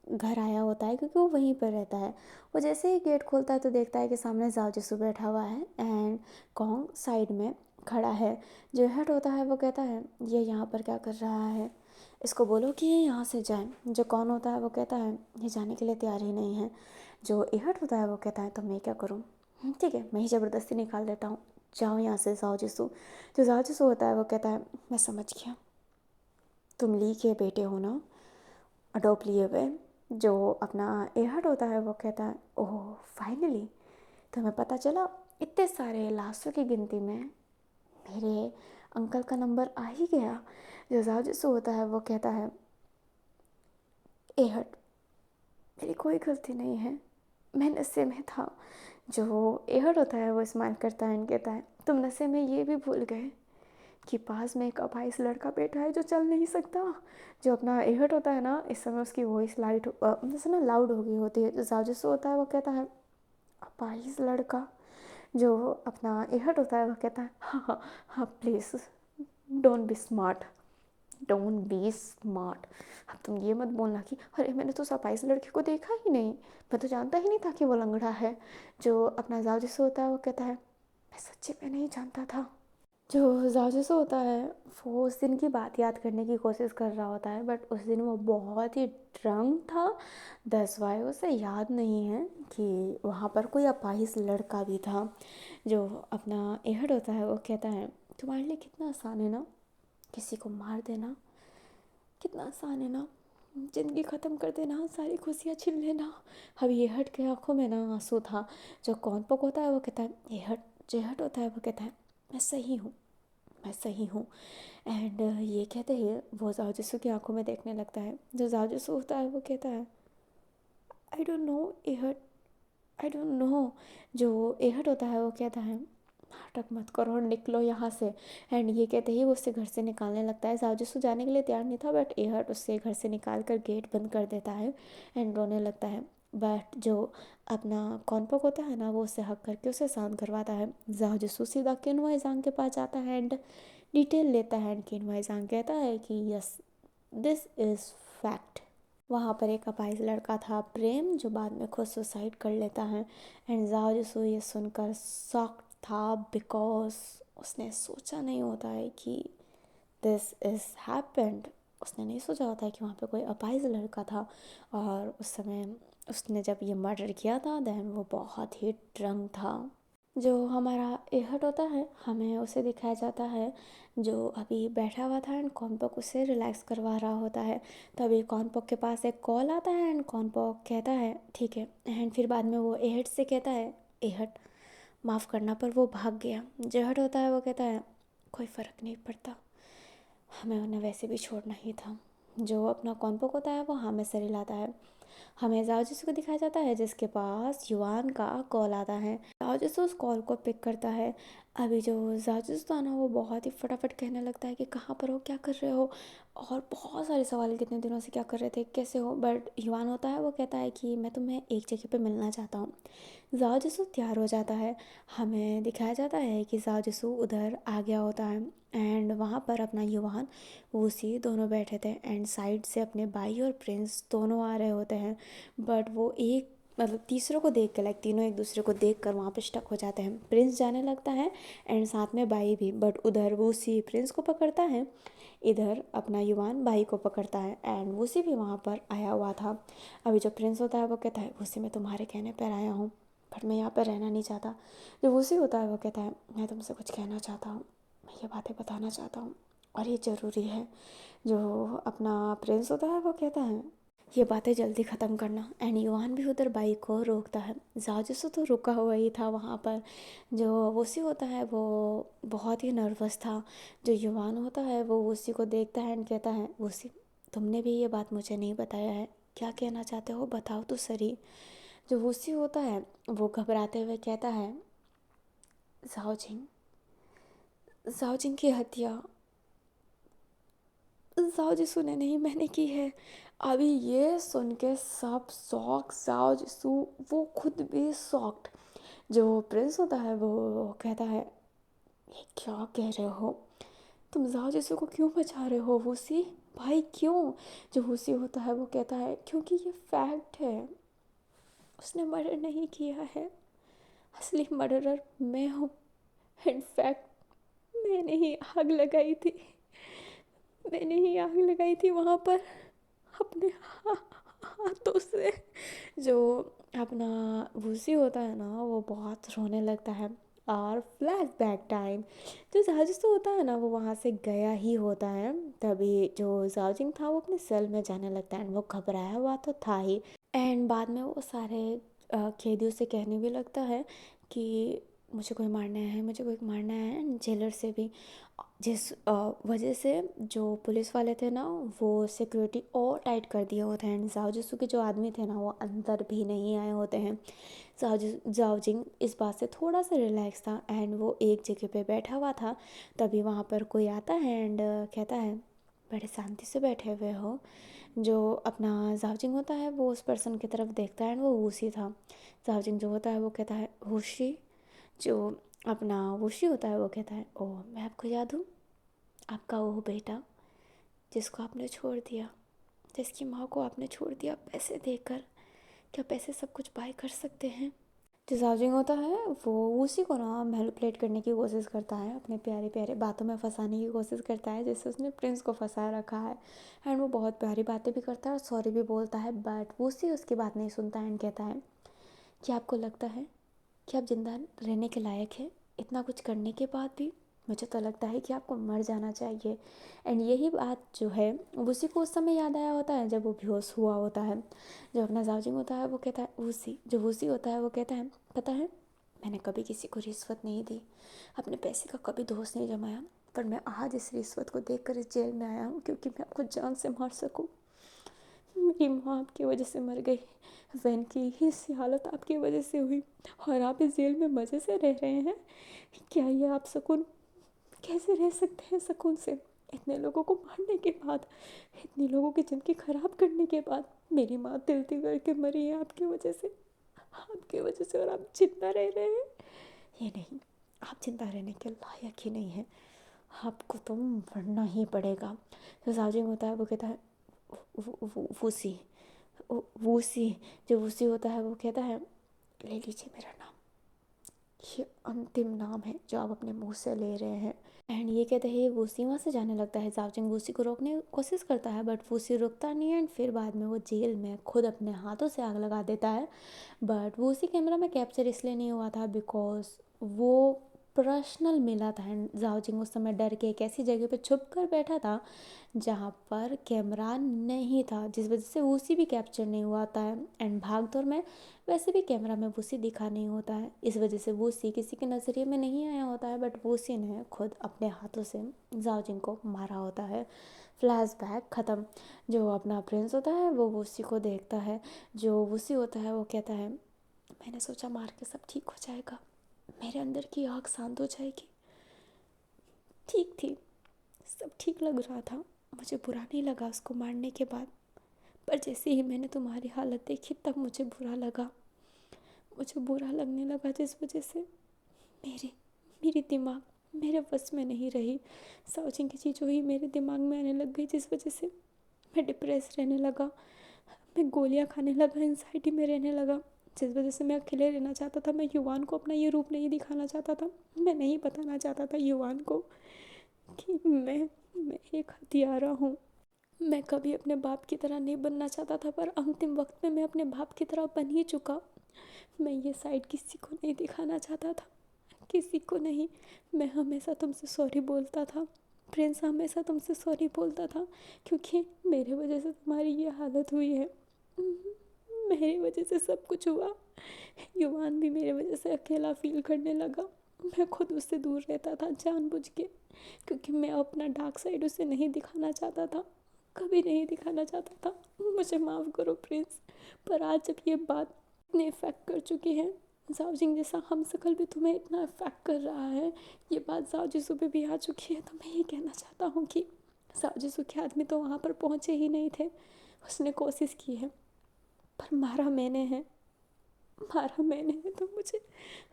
घर आया होता है क्योंकि वो वहीं पर रहता है। वो जैसे ही गेट खोलता है तो देखता है कि सामने जाओ जिसू बैठा हुआ है एंड कॉन्ग साइड में खड़ा है। जो एहट होता है वो कहता है ये यहाँ पर क्या कर रहा है, इसको बोलो कि ये यहाँ से जाए। जो कौन होता है वो कहता है ये जाने के लिए तैयार ही नहीं है। जो एहट होता है वो कहता है तो मैं क्या करूँ, ठीक है मैं ही ज़बरदस्ती निकाल देता हूँ, जाओ यहाँ से जाओ जिसू। जो जाओ जिसू होता है वो कहता है मैं समझ गया तुम ली के बेटे हो ना, अडोप्ट लिए हुए। जो अपना एहट होता है वो कहता है ओह फाइनली तुम्हें पता चला, इतने सारे लाशों की गिनती में मेरे अंकल का नंबर आ ही गया। जो जाओ जिसू होता है वो कहता है एहट मेरी कोई गलती नहीं है, मैं नशे में था। जो एहट होता है वो स्माइल करता है और कहता है तुम नशे में ये भी भूल गए कि पास में एक अपाहिज लड़का बैठा है जो चल नहीं सकता। जो अपना एहट होता है ना इस समय उसकी वॉइस लाइट जैसे ना लाउड हो गई होती है। जो जाजसू होता है वो कहता है अपाहिज लड़का। जो अपना एहट होता है वो कहता है हाँ हाँ हाँ please don't be smart, don't be smart. अब तुम ये मत बोलना कि अरे मैंने तो सपाइस लड़के को देखा ही नहीं, मैं तो जानता ही नहीं था कि वो लंगड़ा है। जो अपना जाजसू होता है वो कहता है मैं सच्ची में नहीं जानता था। जो जासूस होता है वो उस दिन की बात याद करने की कोशिश कर रहा होता है बट उस दिन वो बहुत ही ड्रंक था। दैट्स वाई उसे याद नहीं है कि वहाँ पर कोई अपाहिज लड़का भी था। जो अपना एहड होता है वो कहता है तुम्हारे लिए कितना आसान है ना किसी को मार देना, कितना आसान है ना ज़िंदगी ख़त्म कर देना, सारी खुशियाँ छीन लेना। अब एहड के आंखों में ना आंसू था। जो कौन पक होता है वो कहता है एहड। जो एहड होता है वो कहता है मैं सही हूँ, मैं सही हूँ। एंड ये कहते ही वो जाओ की आंखों में देखने लगता है। जो जाओ होता है वो कहता है I don't know what, I don't know. जो एहट होता है वो कहता है नाटक मत करो और निकलो यहाँ से। एंड ये कहते ही वो उससे घर से निकालने लगता है। जाओ जाने के लिए तैयार नहीं था बट एहट उससे घर से निकाल कर गेट बंद कर देता है एंड रोने लगता है। बट जो अपना कॉन्पॉक होता है ना वो उसे हक करके उसे शांत करवाता है। जाओ सीधा किनवा जांग के पास जाता है एंड डिटेल लेता है एंड किनवा जांग कहता है कि यस दिस इज़ फैक्ट। वहाँ पर एक अपाहिज लड़का था प्रेम जो बाद में खुद सुसाइड कर लेता है। एंड जाओ जिसो ये सुनकर शॉक था बिकॉज उसने सोचा नहीं होता है कि दिस इज़ हैपेंड। उसने नहीं सोचा होता है कि वहाँ पे कोई अपाहिज लड़का था और उस समय उसने जब ये मर्डर किया था देन वो बहुत ही ड्रंक था। जो हमारा एहट होता है हमें उसे दिखाया जाता है जो अभी बैठा हुआ था एंड कॉन्पॉक उसे रिलैक्स करवा रहा होता है। तभी कॉन्पॉक के पास एक कॉल आता है एंड कॉन्पॉक कहता है ठीक है एंड फिर बाद में वो एहट से कहता है एहट माफ़ करना पर वो भाग गया। जो एहट होता है वो कहता है कोई फ़र्क नहीं पड़ता, हमें उन्हें वैसे भी छोड़ना ही था। जो अपना कॉन्पॉक होता है वो हमें से हिलाता है। हमें जाओ जिसको दिखाया जाता है जिसके पास युआन का कॉल आता है। जाओ जिसो उस कॉल को पिक करता है अभी जो जाजिस था ना वो बहुत ही फटाफट कहने लगता है कि कहाँ पर हो, क्या कर रहे हो, और बहुत सारे सवाल, कितने दिनों से क्या कर रहे थे, कैसे हो। बट युवान होता है वो कहता है कि मैं तुम्हें एक जगह पे मिलना चाहता हूँ। जाओ जिसू तैयार हो जाता है। हमें दिखाया जाता है कि जाओ जिसू उधर आ गया होता है एंड वहाँ पर अपना युवान वूसी दोनों बैठे थे एंड साइड से अपने भाई और प्रिंस दोनों आ रहे होते हैं। बट वो एक मतलब तीसरों को देख कर, लाइक तीनों एक दूसरे को देख कर वहाँ पे स्टक हो जाते हैं। प्रिंस जाने लगता है एंड साथ में भाई भी, बट उधर वूसी प्रिंस को पकड़ता है, इधर अपना युवान भाई को पकड़ता है एंड वूसी भी वहाँ पर आया हुआ था। अभी जो प्रिंस होता है वो कहता है वूसी मैं तुम्हारे कहने पर आया हूँ, बट मैं यहाँ पर रहना नहीं चाहता। जो वूसी होता है वो कहता है मैं तुमसे कुछ कहना चाहता हूँ, मैं ये बातें बताना चाहता हूँ और ये ज़रूरी है। जो अपना प्रिंस होता है वो कहता है ये बातें जल्दी ख़त्म करना, एंड युवान भी उधर बाइक को रोकता है। जाजिसो तो रुका हुआ ही था वहाँ पर। जो वूसी होता है वो बहुत ही नर्वस था। जो युवान होता है वो वूसी को देखता है एंड कहता है वूसी तुमने भी ये बात मुझे नहीं बताया है, क्या कहना चाहते हो बताओ तो सही। जो वूसी होता है वो घबराते हुए कहता है जाओजिंग, जाओजिंग की हत्या जाओ जिसू ने नहीं मैंने की है। अभी ये सुन के सब शौक, जाओ जिसू वो खुद भी शॉक्ड। जो प्रिंस होता है वो कहता है ये क्या कह रहे हो, तुम जाओ जिसू को क्यों बचा रहे हो वूसी भाई, क्यों। जो वूसी होता है वो कहता है क्योंकि ये फैक्ट है, उसने मर्डर नहीं किया है, असली मर्डरर मैं हूँ। इनफैक्ट मैंने ही आग लगाई थी, मैंने ही आग लगाई थी वहाँ पर अपने हाथों से। जो अपना वूसी होता है ना वो बहुत रोने लगता है। और फ्लैश बैक टाइम, जो जाजिसो होता है ना वो वहाँ से गया ही होता है। तभी जो जाओजिंग था वो अपने सेल में जाने लगता है एंड वो घबराया हुआ तो था ही। एंड बाद में वो सारे कैदियों से कहने भी लगता है कि मुझे कोई मारना है, मुझे कोई मारना है। एंड जेलर से भी, जिस वजह से जो पुलिस वाले थे ना वो सिक्योरिटी और टाइट कर दिए होते हैं। जाओजिसू के जो आदमी थे ना वो अंदर भी नहीं आए होते हैं। जाओजिंग इस बात से थोड़ा सा रिलैक्स था एंड वो एक जगह पे बैठा हुआ था। तभी वहाँ पर कोई आता है एंड कहता है बड़े शांति से बैठे हुए हो। जो अपना जावजिंग होता है वो उस पर्सन की तरफ देखता है एंड वो वूसी था। जावजिंग जो होता है वो कहता है वूशी। जो अपना वूशी होता है वो कहता है ओह मैं आपको याद हूँ, आपका वो बेटा जिसको आपने छोड़ दिया, जिसकी माँ को आपने छोड़ दिया पैसे देकर, क्या पैसे सब कुछ बाय कर सकते हैं। जो जावजिंग होता है वो उसी को ना मैनिपुलेट करने की कोशिश करता है, अपने प्यारे प्यारे बातों में फंसाने की कोशिश करता है जैसे उसने प्रिंस को फंसा रखा है। एंड वो बहुत प्यारी बातें भी करता है और सॉरी भी बोलता है, बट वो उसी उसकी बात नहीं सुनता है एंड कहता है कि आपको लगता है कि आप जिंदा रहने के लायक है इतना कुछ करने के बाद भी, मुझे तो लगता है कि आपको मर जाना चाहिए। एंड यही बात जो है उसी को उस समय याद आया होता है जब वो बेहोश हुआ होता है। जो अपना जावजिंग होता है वो कहता है उसी, जो उसी होता है वो कहता है पता है मैंने कभी किसी को रिश्वत नहीं दी, अपने पैसे का कभी दोष नहीं जमाया, पर मैं आज इस रिश्वत को देखकर इस जेल में आया हूँ क्योंकि मैं आपको जान से मार सकूँ। मेरी माँ आपकी वजह से मर गई, वैन की ही सी हालत आपकी वजह से हुई और आप इस जेल में मज़े से रह रहे हैं। क्या ये आप सुकून, कैसे रह सकते हैं सुकून से इतने लोगों को मारने के बाद, इतने लोगों की ज़िंदगी ख़राब करने के बाद। मेरी माँ दिल दिल करके मरी है आपकी वजह से, आपकी वजह से, और आप जिंदा रह रहे हैं। ये नहीं, आप जिंदा रहने के लायक ही नहीं है, आपको तो मरना ही पड़ेगा। जो साजिंग होता है वो कहता है वूसी, वूसी। जो वूसी होता है वो कहता है ले लीजिए मेरा नाम, ये अंतिम नाम है जो आप अपने मुंह से ले रहे हैं। एंड ये कहते हैं वूसी वहाँ से जाने लगता है। जावजिंग वूसी को रोकने की कोशिश करता है बट वूसी रुकता नहीं है एंड फिर बाद में वो जेल में खुद अपने हाथों से आग लगा देता है। बट वूसी कैमरा में कैप्चर इसलिए नहीं हुआ था बिकॉज वो पर्सनल मिला था एंड जावजिंग उस समय डर के एक ऐसी जगह पे छुप कर बैठा था जहाँ पर कैमरा नहीं था, जिस वजह से वूसी भी कैप्चर नहीं हुआ था। एंड भाग दौड़ में वैसे भी कैमरा में वूसी दिखा नहीं होता है, इस वजह से वूसी किसी के नज़रिए में नहीं आया होता है, बट वूसी ने खुद अपने हाथों से जाओजिंग को मारा होता है। फ्लैशबैक ख़त्म। जो अपना प्रिंस होता है वो वूसी को देखता है। जो वूसी होता है वो कहता है मैंने सोचा मार के सब ठीक हो जाएगा, मेरे अंदर की आग शांत हो जाएगी। ठीक थी, सब ठीक लग रहा था, मुझे बुरा नहीं लगा उसको मारने के बाद। पर जैसे ही मैंने तुम्हारी हालत देखी तब मुझे बुरा लगा। मुझे बुरा लगने लगा जिस वजह से मेरी मेरी दिमाग मेरे बस में नहीं रही। साउचिंग की चीज़ हुई मेरे दिमाग में आने लग गई, जिस वजह से मैं डिप्रेस रहने लगा, मैं गोलियां खाने लगा, एंजाइटी में रहने लगा, जिस वजह से मैं अकेले रहना चाहता था। मैं युवान को अपना ये रूप नहीं दिखाना चाहता था। मैं नहीं बताना चाहता था युवान को कि मैं एक हत्यारा हूँ। मैं कभी अपने बाप की तरह नहीं बनना चाहता था, पर अंतिम वक्त में मैं अपने बाप की तरह बन ही चुका। मैं ये साइड किसी को नहीं दिखाना चाहता था, किसी को नहीं। मैं हमेशा तुमसे सॉरी बोलता था, प्रिंस हमेशा तुमसे सॉरी बोलता था, क्योंकि मेरे वजह से तुम्हारी ये हालत हुई है। मेरी वजह से सब कुछ हुआ। युवान भी मेरे वजह से अकेला फील करने लगा। मैं खुद उससे दूर रहता था जानबूझ के, क्योंकि मैं अपना डार्क साइड उसे नहीं दिखाना चाहता था, कभी नहीं दिखाना चाहता था। मुझे माफ़ करो प्रिंस, पर आज जब ये बात इतने इफ़ेक्ट कर चुकी है, जाओजिंग जैसा हम शकल भी तुम्हें इतना इफ़ेक्ट कर रहा है, ये बात जाओजिसु पे भी आ चुकी है, तो मैं ये कहना चाहता हूँ कि जाओजिसु के आदमी तो वहाँ पर पहुँचे ही नहीं थे। उसने कोशिश की है, पर मारा मैंने है, तो मुझे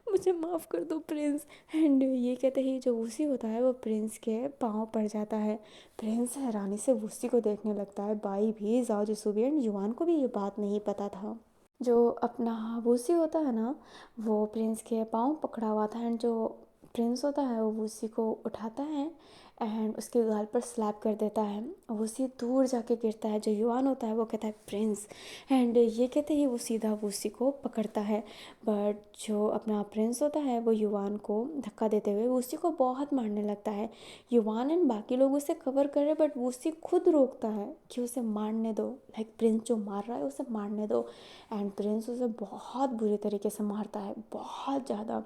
मुझे माफ़ कर दो प्रिंस। एंड ये कहते ही जो वूसी होता है वो प्रिंस के पाँव पड़ जाता है। प्रिंस हैरानी से वूसी को देखने लगता है। बाई भी, जाओ जिसु भी एंड युवान को भी ये बात नहीं पता था। जो अपना वूसी होता है ना, वो प्रिंस के पाँव पकड़ा हुआ था, एंड जो प्रिंस होता है वो वूसी को उठाता है एंड उसके गाल पर स्लैप कर देता है। वूसी दूर जाके गिरता है। जो युवान होता है वो कहता है प्रिंस, एंड ये कहते ही वो सीधा वूसी को पकड़ता है। बट जो अपना प्रिंस होता है वो युवान को धक्का देते हुए वूसी को बहुत मारने लगता है। युवान एंड बाकी लोग उसे कवर कर रहे, बट वूसी खुद रोकता है कि उसे मारने दो, लाइक प्रिंस जो मार रहा है उसे मारने दो। एंड प्रिंस उसे बहुत बुरे तरीके से मारता है, बहुत ज़्यादा।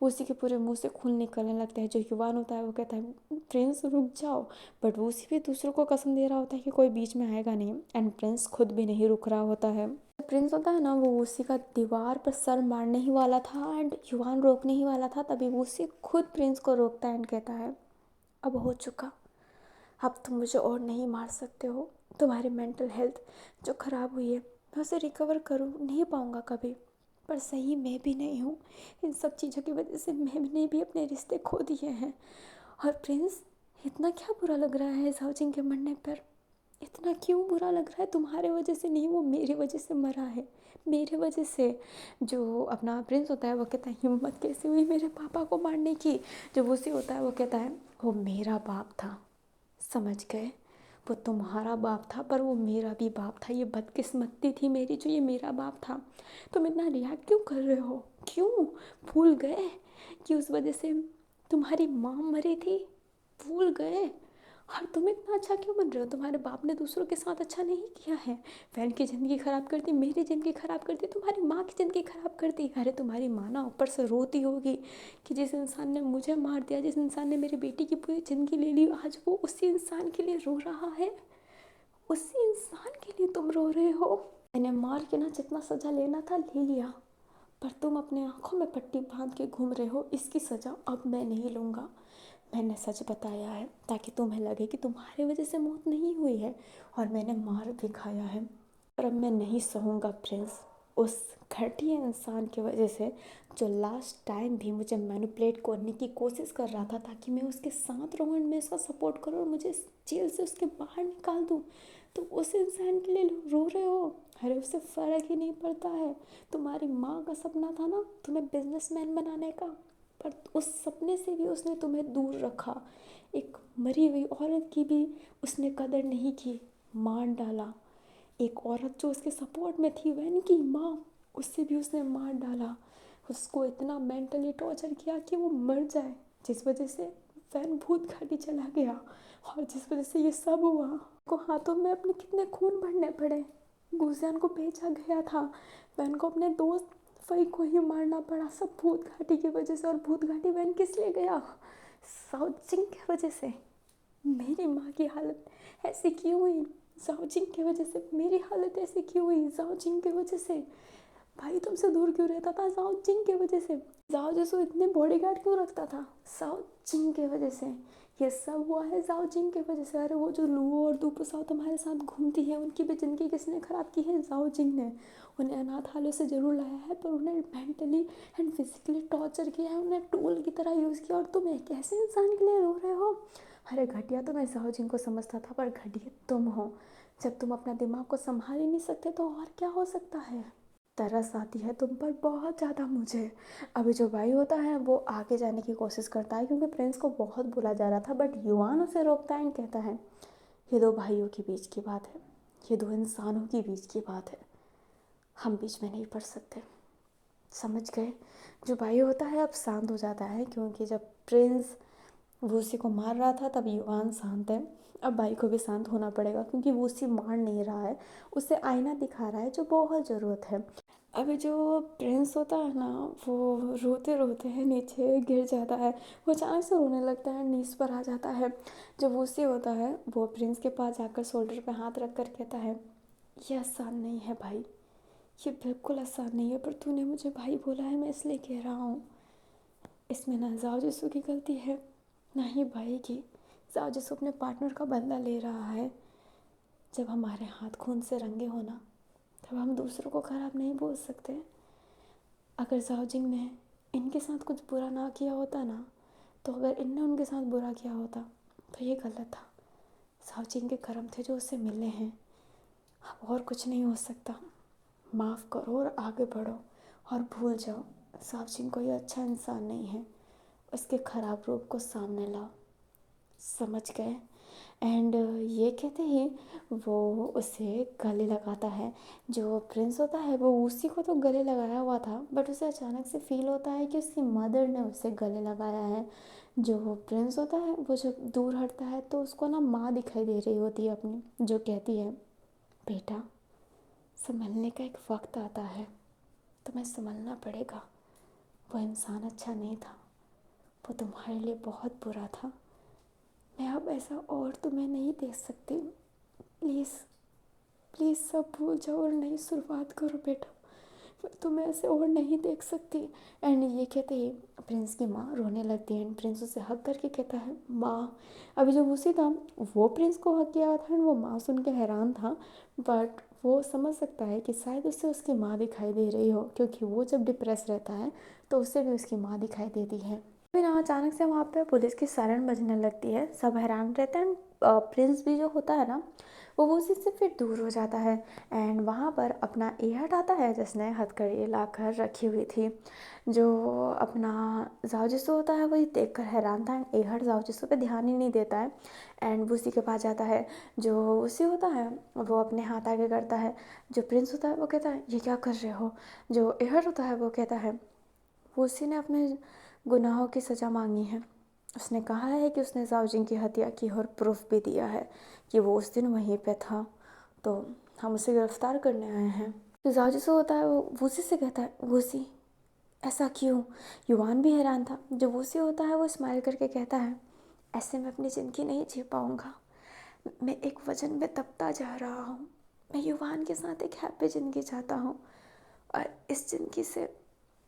उसी के पूरे मुंह से खून निकलने लगता है। जो युवान होता है वो कहता है प्रिंस रुक जाओ, बट वो उसी भी दूसरों को कसम दे रहा होता है कि कोई बीच में आएगा नहीं, एंड प्रिंस खुद भी नहीं रुक रहा होता है। प्रिंस होता है ना, वो उसी का दीवार पर सर मारने ही वाला था एंड युवान रोकने ही वाला था, तभी वो उसी खुद प्रिंस को रोकता है एंड कहता है अब हो चुका, अब तुम मुझे और नहीं मार सकते हो। तुम्हारी मेंटल हेल्थ जो ख़राब हुई है मैं उसे रिकवर करूँ नहीं पाऊँगा कभी, पर सही मैं भी नहीं हूँ। इन सब चीज़ों की वजह से मैंने भी अपने रिश्ते खो दिए हैं। और प्रिंस, इतना क्या बुरा लग रहा है जाओजिंग के मरने पर? इतना क्यों बुरा लग रहा है? तुम्हारे वजह से नहीं, वो मेरी वजह से मरा है, मेरे वजह से। जो अपना प्रिंस होता है वो कहता है हिम्मत कैसे हुई मेरे पापा को मारने की? जो वूसी होता है वो कहता है वो मेरा बाप था, समझ गए? वो तुम्हारा बाप था पर वो मेरा भी बाप था। ये बदकिस्मती थी मेरी जो ये मेरा बाप था। तुम इतना रिएक्ट क्यों कर रहे हो? क्यों भूल गए कि उस वजह से तुम्हारी माँ मरी थी? भूल गए? और तुम इतना अच्छा क्यों बन रहे हो? तुम्हारे बाप ने दूसरों के साथ अच्छा नहीं किया है। बहन की ज़िंदगी ख़राब कर दी, मेरी ज़िंदगी ख़राब कर दी, तुम्हारी माँ की ज़िंदगी ख़राब कर दी। अरे तुम्हारी माँ ना ऊपर से रोती होगी कि जिस इंसान ने मुझे मार दिया, जिस इंसान ने मेरी बेटी की पूरी ज़िंदगी ले ली, आज वो उसी इंसान के लिए रो रहा है। उसी इंसान के लिए तुम रो रहे हो। मैंने मार के ना जितना सज़ा लेना था ले लिया, पर तुम अपने आँखों में पट्टी बांध के घूम रहे हो, इसकी सज़ा अब मैं नहीं लूँगा। मैंने सच बताया है ताकि तुम्हें लगे कि तुम्हारी वजह से मौत नहीं हुई है, और मैंने मार भी खाया है। पर अब मैं नहीं सहूँगा प्रिंस, उस घटिया इंसान की वजह से जो लास्ट टाइम भी मुझे मैनिपुलेट करने की कोशिश कर रहा था ताकि मैं उसके साथ रहूँ एंड मैं उसका सपोर्ट करूँ और मुझे इस जेल से उसके बाहर निकाल दूँ। तो उस इंसान के लिए रो रहे हो? अरे उससे फ़र्क ही नहीं पड़ता है। तुम्हारी माँ का सपना था ना तुम्हें बिजनेसमैन बनाने का, पर उस सपने से भी उसने तुम्हें दूर रखा। एक मरी हुई औरत की भी उसने कदर नहीं की, मार डाला। एक औरत जो उसके सपोर्ट में थी, वैन की माँ, उससे भी उसने मार डाला। उसको इतना मेंटली टॉर्चर किया कि वो मर जाए, जिस वजह से वैन भूत घाटी चला गया और जिस वजह से ये सब हुआ। को हाथों में अपने कितने खून भरने पड़े। गुजियान को भेजा गया था, वैन को अपने दोस्त फई को ही मारना पड़ा, सब भूत घाटी की वजह से। और भूत घाटी वैन किस लिए गया? साउथ सिंह की वजह से। मेरी माँ की हालत ऐसी क्यों हुई? जाओजिंग की वजह से। मेरी हालत ऐसी क्यों हुई? जाओजिंग की वजह से। भाई तुमसे दूर क्यों रहता था? जाओ जिंग की वजह से। जाओ जसो इतने बॉडीगार्ड क्यों रखता था? जाओ जिंग की वजह से। ये सब हुआ है जाओ जिंग की वजह से। अरे वो जो लुओ और दुपुसाओ तुम्हारे साथ घूमती है, उनकी भी जिंदगी किसने ख़राब की है? जाओ जिंग ने। उन्हें अनाथालय से ज़रूर लाया है, पर उन्हें मेंटली एंड फिजिकली टॉर्चर किया है, उन्हें टूल की तरह यूज़ किया। और तुम एक ऐसे इंसान के लिए रो रहे हो? अरे घटिया तो मैं जाओ जिंग को समझता था, पर घटिया तुम हो। जब तुम अपना दिमाग को संभाल ही नहीं सकते तो और क्या हो सकता है? तरस आती है तुम पर बहुत ज़्यादा मुझे। अभी जो भाई होता है वो आगे जाने की कोशिश करता है, क्योंकि प्रिंस को बहुत बुला जा रहा था, बट युवान उसे रोकता है एंड कहता है ये दो भाइयों के बीच की बात है, ये दो इंसानों के बीच की बात है, हम बीच में नहीं पड़ सकते। समझ गए? जो भाई होता है अब शांत हो जाता है, क्योंकि जब प्रिंस वूसी को मार रहा था तब युवान शांत है। अब भाई को भी शांत होना पड़ेगा, क्योंकि वूसी मार नहीं रहा है, उसे आईना दिखा रहा है, जो बहुत ज़रूरत है। अभी जो प्रिंस होता है ना, वो रोते रोते है नीचे गिर जाता है। वो अचानक से रोने लगता है, नीज पर आ जाता है। जो वूसी होता है वो प्रिंस के पास जाकर शोल्डर पे हाथ रख कर कहता है ये आसान नहीं है भाई, ये बिल्कुल आसान नहीं है, पर तूने मुझे भाई बोला है, मैं इसलिए कह रहा हूँ। इसमें ना जाओ जिसू की गलती है ना ही भाई की। जाओ जिसू अपने पार्टनर का बदला ले रहा है। जब हमारे हाथ खून से रंगे हो ना, तब हम दूसरों को खराब नहीं बोल सकते। अगर जाओजिंग ने इनके साथ कुछ बुरा ना किया होता ना, तो अगर इनने उनके साथ बुरा किया होता तो ये गलत था। जाओजिंग के कर्म थे जो उससे मिले हैं, अब और कुछ नहीं हो सकता। माफ़ करो और आगे बढ़ो और भूल जाओ जाओजिंग कोई अच्छा इंसान नहीं है। उसके खराब रूप को सामने लाओ। समझ गए? एंड ये कहते ही वो उसे गले लगाता है। जो प्रिंस होता है वो उसी को तो गले लगाया हुआ था, बट उसे अचानक से फील होता है कि उसकी मदर ने उसे गले लगाया है। जो प्रिंस होता है वो जब दूर हटता है तो उसको ना माँ दिखाई दे रही होती है अपनी, जो कहती है बेटा संभलने का एक वक्त आता है, तुम्हें संभलना पड़ेगा। वो इंसान अच्छा नहीं था, वो तुम्हारे लिए बहुत बुरा था। मैं अब ऐसा और तुम्हें नहीं देख सकती। प्लीज़ प्लीज़ सब भूल जाओ और नई शुरुआत करो बेटा। मैं तुम्हें ऐसे और नहीं देख सकती। एंड ये कहते ही प्रिंस की माँ रोने लगती है एंड प्रिंस उसे हक करके कहता है माँ। अभी जो उसी था वो प्रिंस को हक किया था एंड वो माँ सुन के हैरान था, बट वो समझ सकता है कि शायद उसे उसकी माँ दिखाई दे रही हो, क्योंकि वो जब डिप्रेस रहता है तो उसे भी उसकी माँ दिखाई देती है। फिर अचानक से वहाँ पे पुलिस की सायरन बजने लगती है, सब हैरान रहते हैं। प्रिंस भी जो होता है ना वो उसी से फिर दूर हो जाता है। एंड वहाँ पर अपना एहट आता है जिसने हथकड़ी ला कर रखी हुई थी। जो अपना जाओजिसो होता है वही देख कर हैरान था एंड एहट जाओजिसो पे ध्यान ही नहीं देता है एंड उसी के पास जाता है। जो उसी होता है वो अपने हाथ आगे करता है। जो प्रिंस होता है वो कहता है ये क्या कर रहे हो? जो एहट होता है वो कहता है वो उसी ने अपने गुनाहों की सज़ा मांगी है। उसने कहा है कि उसने जाओजिंग की हत्या की और प्रूफ भी दिया है कि वो उस दिन वहीं पे था, तो हम उसे गिरफ्तार करने आए हैं। जो जाओजिसो होता है वो वूसी से कहता है वूसी ऐसा क्यों? युवान भी हैरान था। जो वूसी होता है वो स्माइल करके कहता है ऐसे मैं अपनी ज़िंदगी नहीं जी पाऊँगा। मैं एक वजन में दबता जा रहा हूँ। मैं युवान के साथ एक हैप्पी ज़िंदगी चाहता हूँ और इस ज़िंदगी से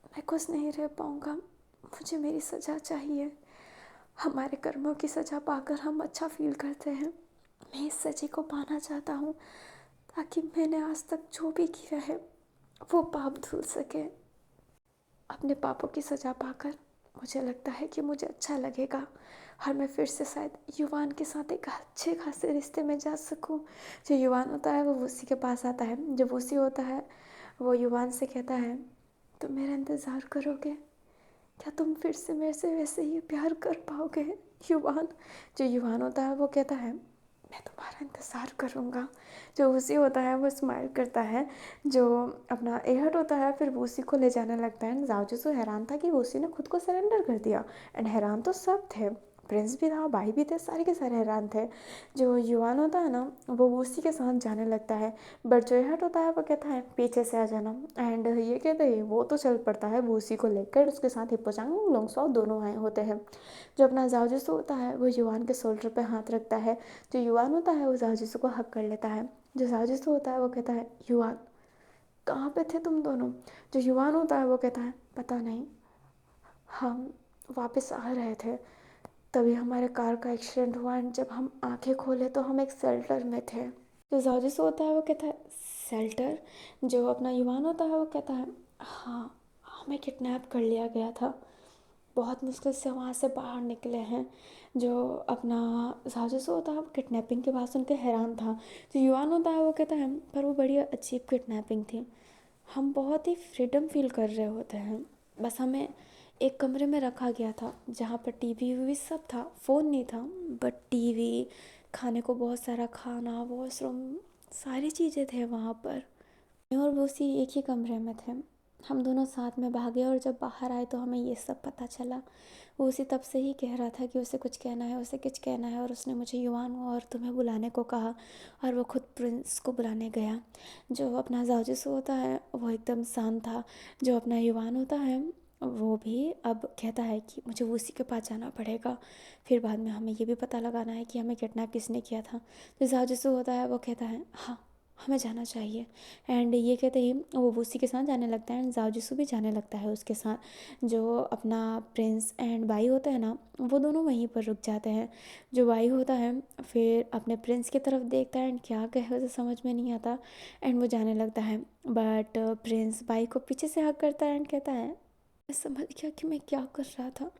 मैं खुश नहीं रह पाऊँगा। मुझे मेरी सज़ा चाहिए। हमारे कर्मों की सज़ा पाकर हम अच्छा फील करते हैं। मैं इस सज़ा को पाना चाहता हूँ ताकि मैंने आज तक जो भी किया है वो पाप धुल सके। अपने पापों की सज़ा पाकर मुझे लगता है कि मुझे अच्छा लगेगा और मैं फिर से शायद युवान के साथ एक अच्छे खासे रिश्ते में जा सकूं। जो युवान होता है वो उसी के पास आता है। जब उसी होता है वो युवान से कहता है तुम मेरा इंतज़ार करोगे? क्या तुम फिर से मेरे से वैसे ही प्यार कर पाओगे? युवान। जो युवान होता है वो कहता है मैं तुम्हारा इंतज़ार करूँगा। जो उसी होता है वो स्माइल करता है। जो अपना एहट होता है फिर वो उसी को ले जाने लगता है। जाओजिसो हैरान था कि उसी ने खुद को सरेंडर कर दिया एंड हैरान तो सब थे। प्रिंस भी था, भाई भी थे, सारे के सारे हैरान थे। जो युवान होता है ना वो उसी के साथ जाने लगता है, बट जो एहट होता है वो कहता है पीछे से आ जाना। एंड ये कहते ही वो तो चल पड़ता है वो उसी को लेकर, उसके साथ हिप्पोचांग लोंगसो दोनों आए होते हैं। जो अपना जाओजिसो होता है वो युवान के शोल्डर पे हाथ रखता है। जो युवान होता है वो जाओजिसो को हक कर लेता है। जो जाओजिसो होता है वो कहता है युवान कहाँ पे थे तुम दोनों? जो युवान होता है वो कहता है, पता नहीं, हम वापस आ रहे थे, तभी हमारे कार का एक्सीडेंट हुआ एंड जब हम आंखें खोले तो हम एक शेल्टर में थे। जो जाजिस होता है वो कहता है, शेल्टर? जो अपना युवान होता है वो कहता है, हाँ, हमें किडनैप कर लिया गया था, बहुत मुश्किल से वहाँ से बाहर निकले हैं। जो अपना जासूस होता है वो किडनैपिंग की बात सुन के हैरान था। जो युवान होता है वो कहता है, पर वो बड़ी अजीब किडनैपिंग थी, हम बहुत ही फ्रीडम फील कर रहे होते हैं, बस हमें एक कमरे में रखा गया था जहाँ पर टीवी वीवी सब था, फ़ोन नहीं था, बट टीवी, खाने को बहुत सारा खाना, वॉशरूम, सारी चीज़ें थे वहाँ पर। मैं और वो उसी एक ही कमरे में थे। हम दोनों साथ में भागे और जब बाहर आए तो हमें ये सब पता चला। वो उसी तब से ही कह रहा था कि उसे कुछ कहना है, उसे कुछ कहना है, और उसने मुझे युवान और तुम्हें बुलाने को कहा और वो खुद प्रिंस को बुलाने गया। जो अपना जाजिस होता है वो एकदम शांत था। जो अपना युवान होता है वो भी अब कहता है कि मुझे वो उसी के पास जाना पड़ेगा, फिर बाद में हमें ये भी पता लगाना है कि हमें किडनैप किसने किया था। जो जाजिस होता है वो कहता है, हाँ, हमें जाना चाहिए। एंड ये कहते ही वो उसी के साथ जाने लगता है एंड जाओ जिसू भी जाने लगता है उसके साथ। जो अपना प्रिंस एंड बाई होता है ना, वो दोनों वहीं पर रुक जाते हैं। जो बाई होता है फिर अपने प्रिंस की तरफ देखता है एंड क्या कहे उसे समझ में नहीं आता एंड वो जाने लगता है। बट प्रिंस बाई को पीछे से हक करता है एंड कहता है, मैं समझ गया कि मैं क्या कर रहा था,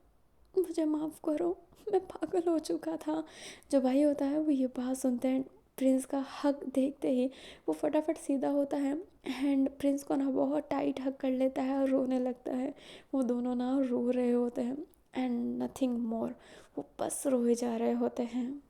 मुझे माफ़ करो, मैं पागल हो चुका था। जो भाई होता है वो ये बात सुनते हैं, प्रिंस का हक देखते ही वो फटाफट सीधा होता है एंड प्रिंस को ना बहुत टाइट हक कर लेता है और रोने लगता है। वो दोनों ना रो रहे होते हैं एंड नथिंग मोर, वो बस रोए जा रहे होते हैं।